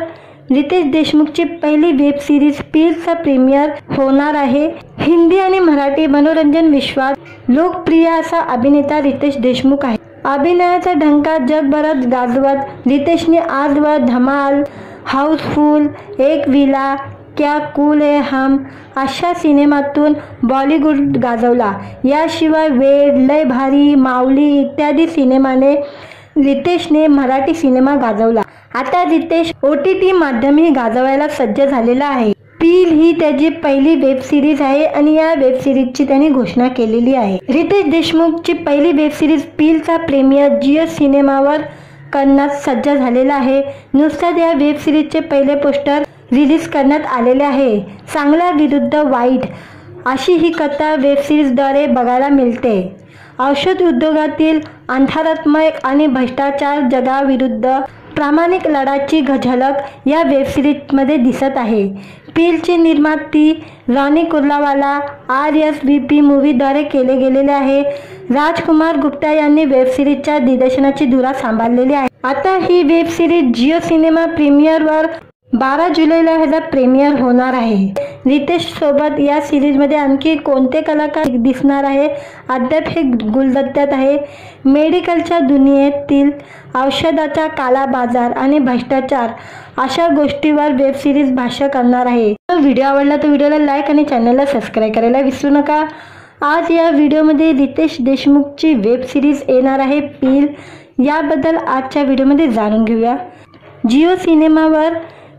रितेश देशमुखची पहिली वेब सिरीज पीलचा प्रीमियर होणार आहे. हिंदी आणि मराठी मनोरंजन विश्वात लोकप्रिय असा अभिनेता रितेश देशमुख आहे. अभिनयाचा ढंका जगभरात गाजवत रितेशने आजवर धमाल, हाऊसफुल, एक विला, क्या कूल है हम अशा सिनेमातून बॉलिवूड गाजवला। याशिवाय वेड, लय भारी, माऊली इत्यादी सिनेमाने रितेशने मराठी सिनेमा गाजवला। आता रितेश OTT माध्यमही गाजवायला सज्ज झालेला आहे। पील ही त्याची पहिली वेब सिरीज आहे आणि या वेब सिरीजची त्यांनी घोषणा केलेली आहे। रितेश देशमुखची पहिली वेब सिरीज पीलचा प्रीमियर जिओ सिनेमावर करण्यास सज्ज झालेला आहे। नुकताच या वेब सिरीजचे पहिले पोस्टर रिलीज करण्यात आलेले आहे। चांगला विरुद्ध वाईट अशी ही कथा वेब सिरीजद्वारे बघायला मिळते। औषध उद्योगातील अंधारात्मक आणि भ्रष्टाचार जगाविरुद्ध प्रामाणिक लढ्याची झलक या वेब सिरीजमध्ये दिसत आहे। पीलचे निर्माती रॉनी कुर्लावाला RSVP मूवीद्वारे केले गेलेले आहे। राजकुमार गुप्ता यांनी वेब सिरीजच्या दिग्दर्शनाची धुरा सांभाळलेली आहे। आता ही वेब सिरीज जिओ सिनेमा प्रीमियरवर 12 जुलैला ह्याचा प्रीमियर होणार आहे। रितेश सोबत या सिरीजमध्ये आणखी कोणते कलाकार दिसणार आहे अद्याप हे गुलदस्त्यात आहे। मेडिकलच्या दुनियेतील औषधाचा काला बाजार आणि भ्रष्टाचार अशा गोष्टीवर वेब सिरीज भाष्य करणार आहे। व्हिडिओ आवडला तर व्हिडिओला लाईक आणि चॅनलला सबस्क्राईब करायला विसरू नका। आज या व्हिडिओमध्ये रितेश देशमुखची वेब सिरीज येणार आहे पील, याबद्दल आजच्या व्हिडिओमध्ये जाणून घेऊया। जिओ सिनेमावर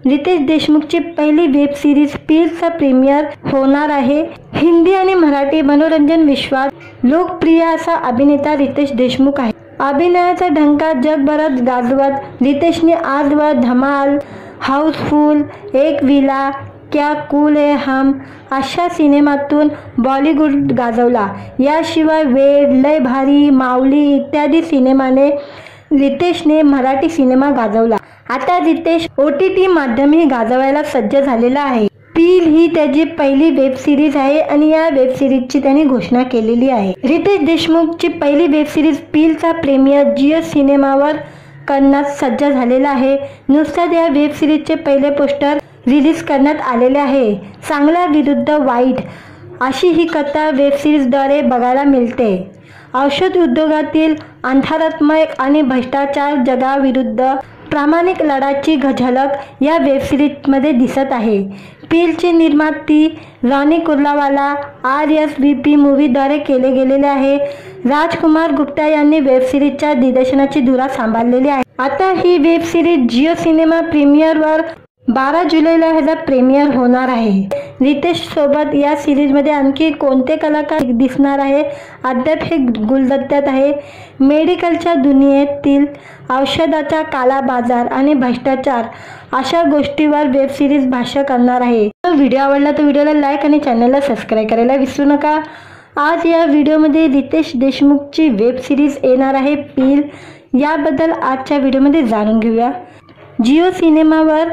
रितेश देशमुखची पहिली वेब सिरीज पीलचा प्रीमियर होणार आहे। हिंदी आणि मराठी मनोरंजन विश्वात लोकप्रिय असा अभिनेता रितेश देशमुख आहे। अभिनयाचा ढंका जगभरात गाजवत रितेशने आजवर धमाल, हाऊसफुल, एक विला, क्या कूल है हम अशा सिनेमातून बॉलिवूड गाजवला। याशिवाय वेड, लय भारी, माऊली इत्यादी सिनेमाने रितेशने मराठी सिनेमा गाजवला। आता रितेश OTT माध्यमही गाजवायला सज्ज झालेला आहे। पील ही त्याची पहिली वेब सिरीज आहे आणि या वेब सिरीजची त्यांनी घोषणा केलेली आहे। रितेश देशमुखची पहिली वेब सिरीज पीलचा प्रीमियर जिओ सिनेमावर करण्यास सज्ज झालेला आहे। नुकताच या वेब सिरीजचे पहिले पोस्टर रिलीज करण्यात आलेले आहे। चांगला विरुद्ध वाईट अशी ही कथा वेब सिरीजद्वारे बघायला मिळते। औषध उद्योगातील अंधारात्मक आणि भ्रष्टाचार जगाविरुद्ध प्रामाणिक लढ्याची झलक या वेब सिरीजमध्ये दिसत आहे। पीलचे निर्माती रॉनी कुर्लावाला RSVP मूवीद्वारे केले गेलेले आहे। राजकुमार गुप्ता यांनी वेब सिरीजच्या दिग्दर्शनाची धुरा सांभाळलेली आहे। आता ही वेब सिरीज जिओ सिनेमा प्रीमियरवर 12 जुलैला ह्याचा प्रीमियर होणार आहे। रितेश सोबत या सिरीजमध्ये आणखी कोणते कलाकार दिसणार आहे अद्याप हे गुलदस्त्यात आहे। मेडिकलच्या दुनियेतील औषधाचा काला बाजार आणि भ्रष्टाचार अशा गोष्टीवर वेब सिरीज भाष्य करणार आहे। व्हिडिओ आवडला तर व्हिडिओला लाईक आणि चॅनलला सबस्क्राईब करायला विसरू नका। आज या व्हिडिओमध्ये रितेश देशमुखची वेब सिरीज येणार आहे पील, याबद्दल आजच्या व्हिडिओमध्ये जाणून घेऊया। जिओ सिनेमावर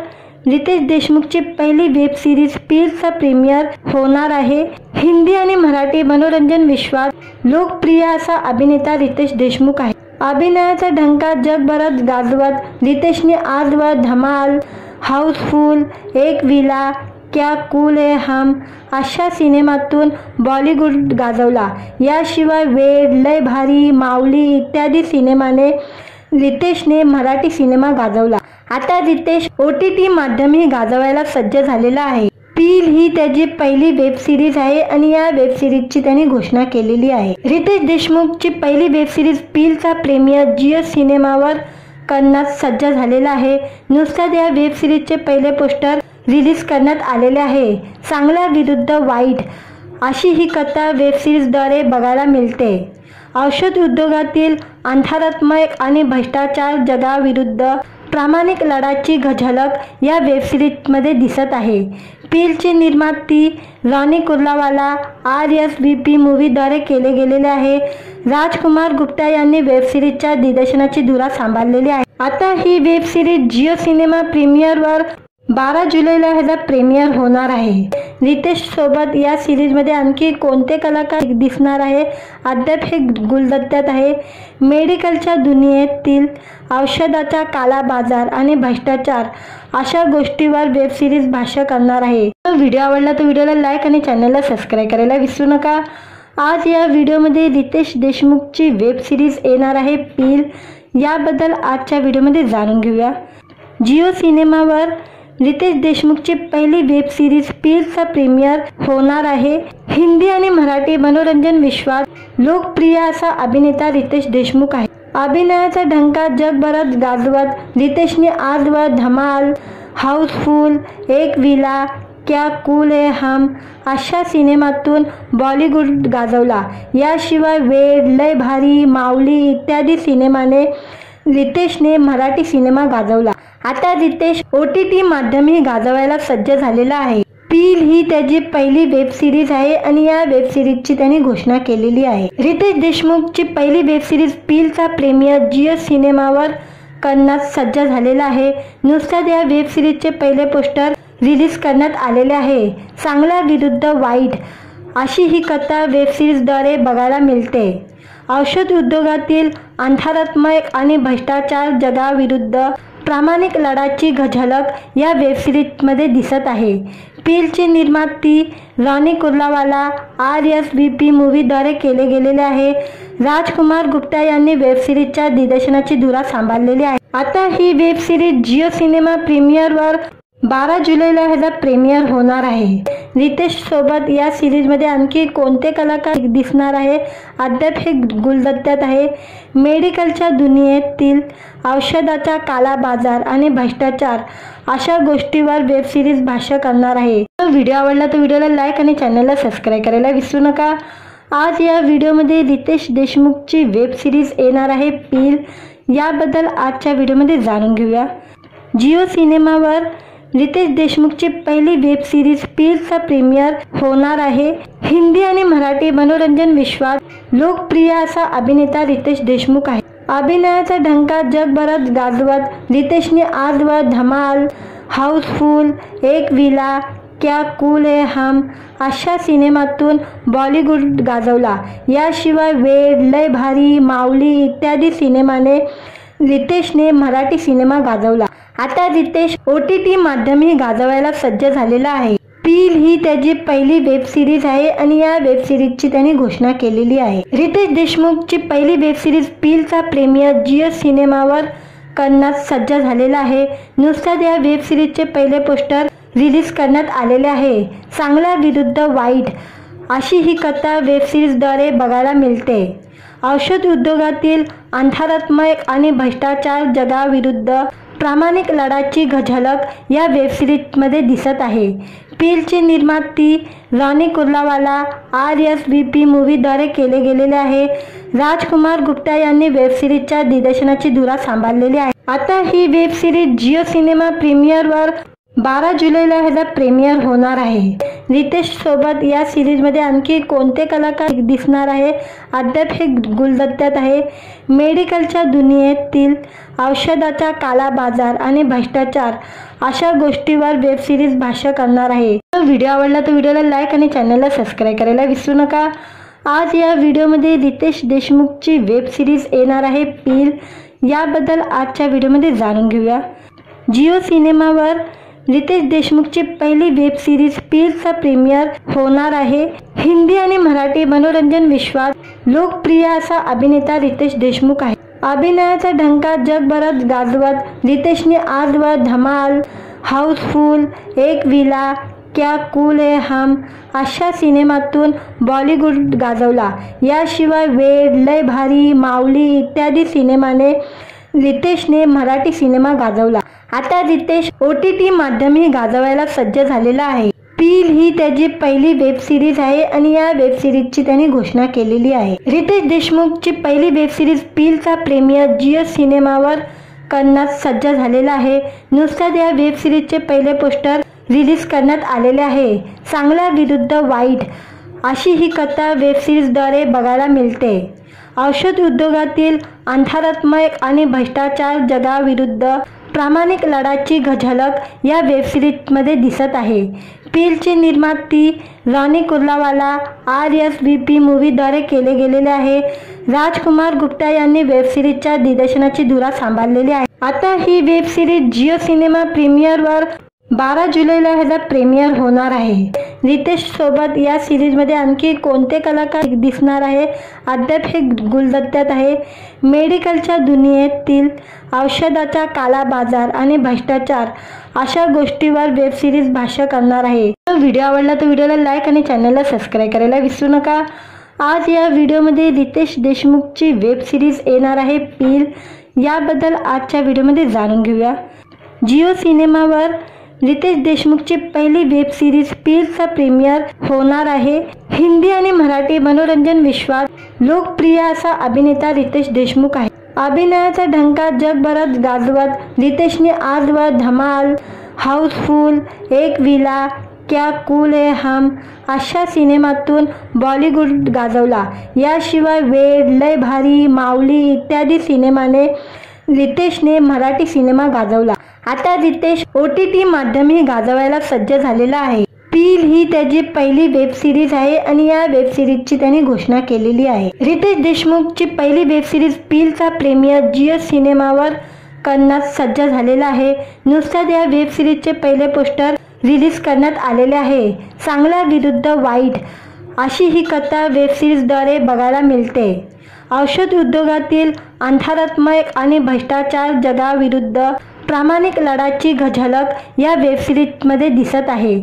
रितेश देशमुखची पहिली वेब सिरीज पीलचा प्रीमियर होणार आहे। हिंदी आणि मराठी मनोरंजन विश्वात लोकप्रिय असा अभिनेता रितेश देशमुख आहे। अभिनयाचा ढंका जगभरात गाजवत रितेशने आजवर धमाल, हाऊसफुल, एक विला, क्या कूल है हम अशा सिनेमातून बॉलिवूड गाजवला। याशिवाय वेड, लय भारी, माऊली इत्यादी सिनेमाने रितेशने मराठी सिनेमा गाजवला। आता रितेश OTT माध्यमही गाजवायला सज्ज झालेला आहे। पील ही त्याची पहिली वेब सिरीज आहे आणि या वेब सिरीजची त्यांनी घोषणा केलेली आहे। रितेश देशमुखची पहिली वेब सिरीज पीलचा प्रीमियर जिओ सिनेमावर करण्यास सज्ज झालेला आहे। नुकताच या वेब सिरीजचे पहिले पोस्टर रिलीज करण्यात आलेले आहे। चांगला विरुद्ध वाईट अशी ही कथा वेब सिरीजद्वारे बघायला मिळते। औषध उद्योगातील अंधारात्मक आणि भ्रष्टाचार जगाविरुद्ध प्रामाणिक लढ्याची झलक या वेब सिरीजमध्ये दिसत आहे। पीलचे निर्माती रॉनी कुर्लावाला RSVP मूवीद्वारे केले गेलेले आहे। राजकुमार गुप्ता यांनी वेब सिरीजच्या दिग्दर्शनाची धुरा सांभाळलेली आहे। आता ही वेब सिरीज जिओ सिनेमा प्रीमियरवर 12 जुलैला ह्याचा प्रीमियर होणार आहे। रितेश सोबत या सिरीजमध्ये आणखी कोणते कलाकार दिसणार आहे अद्याप हे गुलदस्त्यात आहे। मेडिकलच्या दुनियेतील औषधाचा काला बाजार आणि भ्रष्टाचार अशा गोष्टीवर वेब सिरीज भाष्य करणार आहे। व्हिडिओ आवडला तर व्हिडिओला लाईक आणि चॅनलला सबस्क्राईब करायला विसरू नका। आज या व्हिडिओमध्ये रितेश देशमुखची वेब सिरीज येणार आहे पील, याबद्दल आजच्या व्हिडिओमध्ये जाणून घेऊया। जिओ सिनेमावर रितेश देशमुखची पहिली वेब सिरीज पीलचा प्रीमियर होणार आहे। हिंदी आणि मराठी मनोरंजन विश्वात लोकप्रिय असा अभिनेता रितेश देशमुख आहे। अभिनयाचा ढंका जगभरात गाजवत रितेशने आजवर धमाल, हाऊसफुल, एक विला, क्या कूल है हम अशा सिनेमातून बॉलिवूड गाजवला। याशिवाय वेड, लय भारी, माऊली इत्यादी सिनेमाने रितेशने मराठी सिनेमा गाजवला। आता रितेश OTT माध्यमही गाजवायला सज्ज झालेला आहे। पील ही त्याची पहिली वेब सिरीज आहे आणि या वेब सिरीजची त्यांनी घोषणा केलेली आहे। रितेश देशमुखची पहिली वेब सिरीज पीलचा प्रीमियर जिओ सिनेमावर करण्यास सज्ज झालेला आहे। नुकताच या वेब सिरीजचे पहिले पोस्टर रिलीज करण्यात आलेले आहे। चांगला विरुद्ध वाईट अशी ही कथा वेब सिरीजद्वारे बघायला मिळते। औषध उद्योगातील अंधारात्मक आणि भ्रष्टाचार जगाविरुद्ध प्रामाणिक लढ्याची झलक या वेब सिरीजमध्ये दिसत आहे। पीलचे निर्माती रॉनी कुर्लावाला RSVP मूवीद्वारे केले गेलेले आहे। राजकुमार गुप्ता यांनी वेब सिरीजच्या दिग्दर्शनाची धुरा सांभाळलेली आहे। आता ही वेब सिरीज जिओ सिनेमा प्रीमियरवर 12 जुलैला ह्याचा प्रीमियर होणार आहे। रितेश सोबत या सिरीजमध्ये आणखी कोणते कलाकार दिसणार आहे अद्याप हे गुलदस्त्यात आहे। मेडिकलच्या दुनियेतील औषधाचा काला बाजार आणि भ्रष्टाचार अशा गोष्टीवर वेब सिरीज भाष्य करणार आहे। व्हिडिओ आवडला तर व्हिडिओला लाईक आणि चॅनलला सबस्क्राईब करायला विसरू नका। आज या व्हिडिओमध्ये रितेश देशमुखची वेब सिरीज येणार आहे पील, याबद्दल आजच्या व्हिडिओमध्ये जाणून घेऊया। जिओ सिनेमावर रितेश देशमुखची पहिली वेब सिरीज पीलचा प्रीमियर होणार आहे। हिंदी आणि मराठी मनोरंजन विश्वात लोकप्रिय असा अभिनेता रितेश देशमुख आहे। अभिनयाचा ढंका जगभरात गाजवत रितेशने आजवर धमाल, हाऊसफुल, एक विला, क्या कूल है हम अशा सिनेमातून बॉलिवूड गाजवला। याशिवाय वेड, लय भारी, माऊली इत्यादी सिनेमाने रितेशने मराठी सिनेमा गाजवला। आता रितेश OTT माध्यमही गाजवायला सज्ज झालेला आहे। पील ही त्याची पहिली वेब सिरीज आहे आणि या वेब सिरीजची त्यांनी घोषणा केलेली आहे। रितेश देशमुखची पहिली वेब सिरीज पीलचा प्रीमियर जिओ सिनेमावर करण्यास सज्ज झालेला आहे। नुकताच या वेब सिरीजचे पहिले पोस्टर रिलीज करण्यात आलेले आहे। चांगला विरुद्ध वाईट अशी ही कथा वेब सिरीजद्वारे बघायला मिळते। औषध उद्योगातील अंधारात्मक आणि भ्रष्टाचार जगाविरुद्ध प्रामाणिक लढ्याची झलक या वेब सिरीजमध्ये दिसत आहे। पीलचे निर्माती रॉनी कुर्लावाला RSVP मूवीद्वारे केले गेलेले आहे। राजकुमार गुप्ता यांनी वेब सिरीजच्या दिग्दर्शनाची धुरा सांभाळलेली आहे। आता ही वेब सिरीज जिओ सिनेमा प्रीमियरवर 12 जुलैला ह्याचा प्रीमियर होणार आहे। रितेश सोबत या सिरीजमध्ये आणखी कोणते कलाकार दिसणार आहे अद्याप हे गुलदस्त्यात आहे। मेडिकलच्या दुनियेतील औषधाचा काला बाजार आणि भ्रष्टाचार अशा गोष्टीवर वेब सिरीज भाष्य करणार आहे। व्हिडिओ आवडला तर व्हिडिओला लाईक आणि चॅनलला सबस्क्राईब करायला विसरू नका। आज या व्हिडिओमध्ये रितेश देशमुखची वेब सिरीज येणार आहे पील, याबद्दल आजच्या व्हिडिओमध्ये जाणून घेऊया। जिओ सिनेमावर रितेश देशमुखची पहिली वेब सिरीज पीलचा प्रीमियर होणार आहे। हिंदी आणि मराठी मनोरंजन विश्वात लोकप्रिय असा अभिनेता रितेश देशमुख आहे। अभिनयाचा ढंका जगभरात गाजवत रितेशने आजवर धमाल, हाऊसफुल, एक विला, क्या कूल है हम अशा सिनेमातून बॉलिवूड गाजवला। याशिवाय वेड, लय भारी, माऊली इत्यादी सिनेमाने रितेशने मराठी सिनेमा गाजवला। आता रितेश OTT माध्यमही गाजवायला सज्ज झालेला आहे। पील ही त्याची पहिली वेब सिरीज आहे आणि या वेब सिरीजची त्यांनी घोषणा केलेली आहे। रितेश देशमुखची पहिली वेब सिरीज पीलचा प्रीमियर जिओ सिनेमावर करण्यास सज्ज झालेला आहे। नुकताच या वेब सिरीजचे पहिले पोस्टर रिलीज करण्यात आलेले आहे। चांगला विरुद्ध वाईट अशी ही कथा वेब सिरीजद्वारे बघायला मिळते। औषध उद्योगातील अंधारात्मक आणि भ्रष्टाचार जगाविरुद्ध प्रामाणिक लढ्याची झलक या वेब सिरीजमध्ये दिसत आहे। पीलचे निर्माती रॉनी कुर्लावाला RSVP मूवीद्वारे केले गेलेले आहे। राजकुमार गुप्ता यांनी वेब सिरीजच्या दिग्दर्शनाची धुरा सांभाळलेली आहे। आता ही वेब सिरीज जिओ सिनेमा प्रीमियरवर 12 जुलैला ह्याचा प्रीमियर होणार आहे। रितेश सोबत या सिरीजमध्ये आणखी कोणते कलाकार दिसणार आहे अद्याप हे गुलदस्त्यात आहे। मेडिकलच्या दुनियेतील औषधाचा काला बाजार आणि भ्रष्टाचार अशा गोष्टीवर वेब सिरीज भाष्य करणार आहे। व्हिडिओ आवडला तर व्हिडिओला लाईक आणि चॅनलला सबस्क्राईब करायला विसरू नका। आज या व्हिडिओमध्ये रितेश देशमुखची वेब सिरीज येणार आहे पील, याबद्दल आजच्या व्हिडिओमध्ये जाणून घेऊया। जिओ सिनेमावर रितेश देशमुखची पहिली वेब सिरीज पीलचा प्रीमियर होणार आहे। हिंदी आणि मराठी मनोरंजन विश्वात लोकप्रिय असा अभिनेता रितेश देशमुख आहे। अभिनयाचा ढंका जगभरात गाजवत रितेशने आजवर धमाल, हाऊसफुल, एक विला, क्या कूल है हम अशा सिनेमातून बॉलिवूड गाजवला। याशिवाय वेड, लय भारी, माऊली इत्यादी सिनेमाने रितेशने मराठी सिनेमा गाजवला। आता रितेश OTT माध्यमही गाजवायला सज्ज झालेला आहे। पील ही त्याची पहिली वेब सिरीज आहे आणि या वेब सिरीजची त्यांनी घोषणा केलेली आहे। रितेश देशमुखची पहिली वेब सिरीज पीलचा प्रीमियर जिओ सिनेमावर करण्यास सज्ज झालेला आहे। नुकताच या वेब सिरीजचे पहिले पोस्टर रिलीज करण्यात आलेले आहे। चांगला विरुद्ध वाईट अशी ही कथा वेब सिरीजद्वारे बघायला मिळते। औषध उद्योगातील अंधारात्मक आणि भ्रष्टाचार जगाविरुद्ध प्रामाणिक लढ्याची झलक या वेब सिरीजमध्ये दिसत आहे।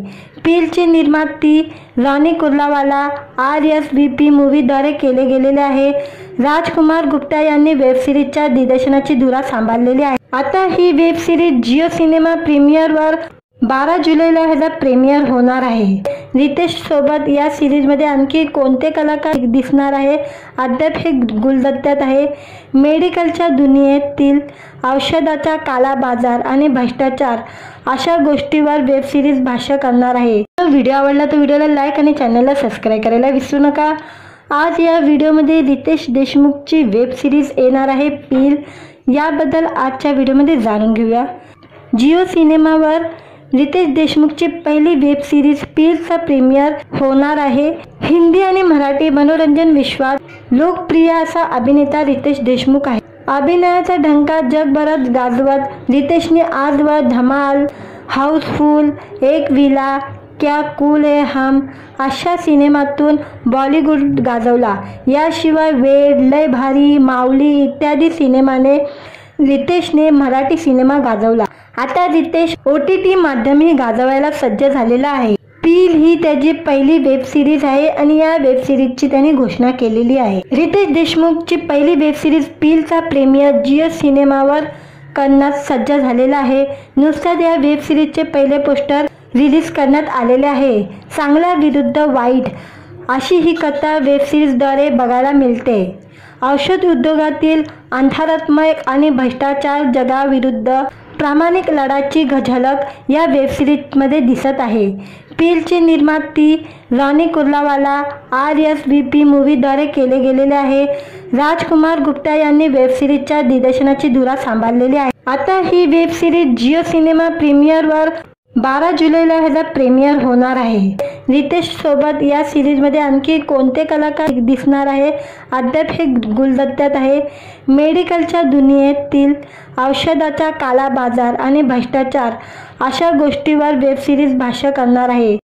पीलचे निर्माती रॉनी कुर्लावाला RSVP मूवीद्वारे केले गेलेले आहे। राजकुमार गुप्ता यांनी वेब सिरीजच्या दिग्दर्शनाची धुरा सांभाळलेली आहे। आता ही वेब सिरीज जिओ सिनेमा प्रीमियरवर 12 जुलैला ह्याचा प्रीमियर होणार आहे। रितेश सोबत या सिरीजमध्ये आणखी कोणते कलाकार दिसणार आहे अद्याप हे गुलदस्त्यात आहे। मेडिकलच्या दुनियेतील औषधाचा काला बाजार आणि भ्रष्टाचार अशा गोष्टीवर वेब सिरीज भाष्य करणार आहे। व्हिडिओ आवडला तर व्हिडिओला लाईक आणि चॅनलला सबस्क्राईब करायला विसरू नका। आज या व्हिडिओमध्ये रितेश देशमुखची वेब सिरीज येणार आहे पील, याबद्दल आजच्या व्हिडिओमध्ये जाणून घेऊया। जिओ सिनेमावर रितेश देशमुखची पहिली वेब सिरीज पीलचा प्रीमियर होणार आहे। हिंदी आणि मराठी मनोरंजन विश्वात लोकप्रिय असा अभिनेता रितेश देशमुख आहे। अभिनयाचा ढंका जगभरात गाजवत रितेशने आजवर धमाल, हाऊसफुल, एक विला, क्या कूल है हम अशा सिनेमातून बॉलिवूड गाजवला। याशिवाय वेड, लय भारी, माऊली इत्यादी सिनेमाने रितेशने मराठी सिनेमा गाजवला। आता रितेश OTT माध्यमही गाजवायला सज्ज झालेला आहे। पील ही त्याची पहिली वेब सिरीज आहे आणि या वेब सिरीजची त्यांनी घोषणा केलेली आहे। रितेश देशमुखची पहिली वेब सिरीज पीलचा प्रीमियर जिओ सिनेमावर करण्यास सज्ज झालेला आहे। नुकताच या वेब सिरीजचे पहिले पोस्टर रिलीज करण्यात आलेले आहे। चांगला विरुद्ध वाईट अशी ही कथा वेब सिरीजद्वारे बघायला मिळते। औषध उद्योगातील अंधारात्मक आणि भ्रष्टाचार जगाविरुद्ध प्रामाणिक लढ्याची झलक या वेब सिरीजमध्ये दिसत आहे। पीलचे निर्माती रॉनी कुर्लावाला RSVP मूवीद्वारे केले गेलेले आहे। राजकुमार गुप्ता यांनी वेब सिरीजच्या दिग्दर्शनाची धुरा सांभाळलेली आहे। आता ही वेब सिरीज जिओ सिनेमा प्रीमियरवर 12 जुलैला ह्याचा प्रीमियर होणार आहे। रितेश सोबत या सिरीजमध्ये आणखी कोणते कलाकार दिसणार आहे अद्याप हे गुलदस्त्यात आहे। मेडिकलच्या दुनियेतील औषधाचा काला बाजार आणि भ्रष्टाचार अशा गोष्टीवर वेब सिरीज भाष्य करणार आहे।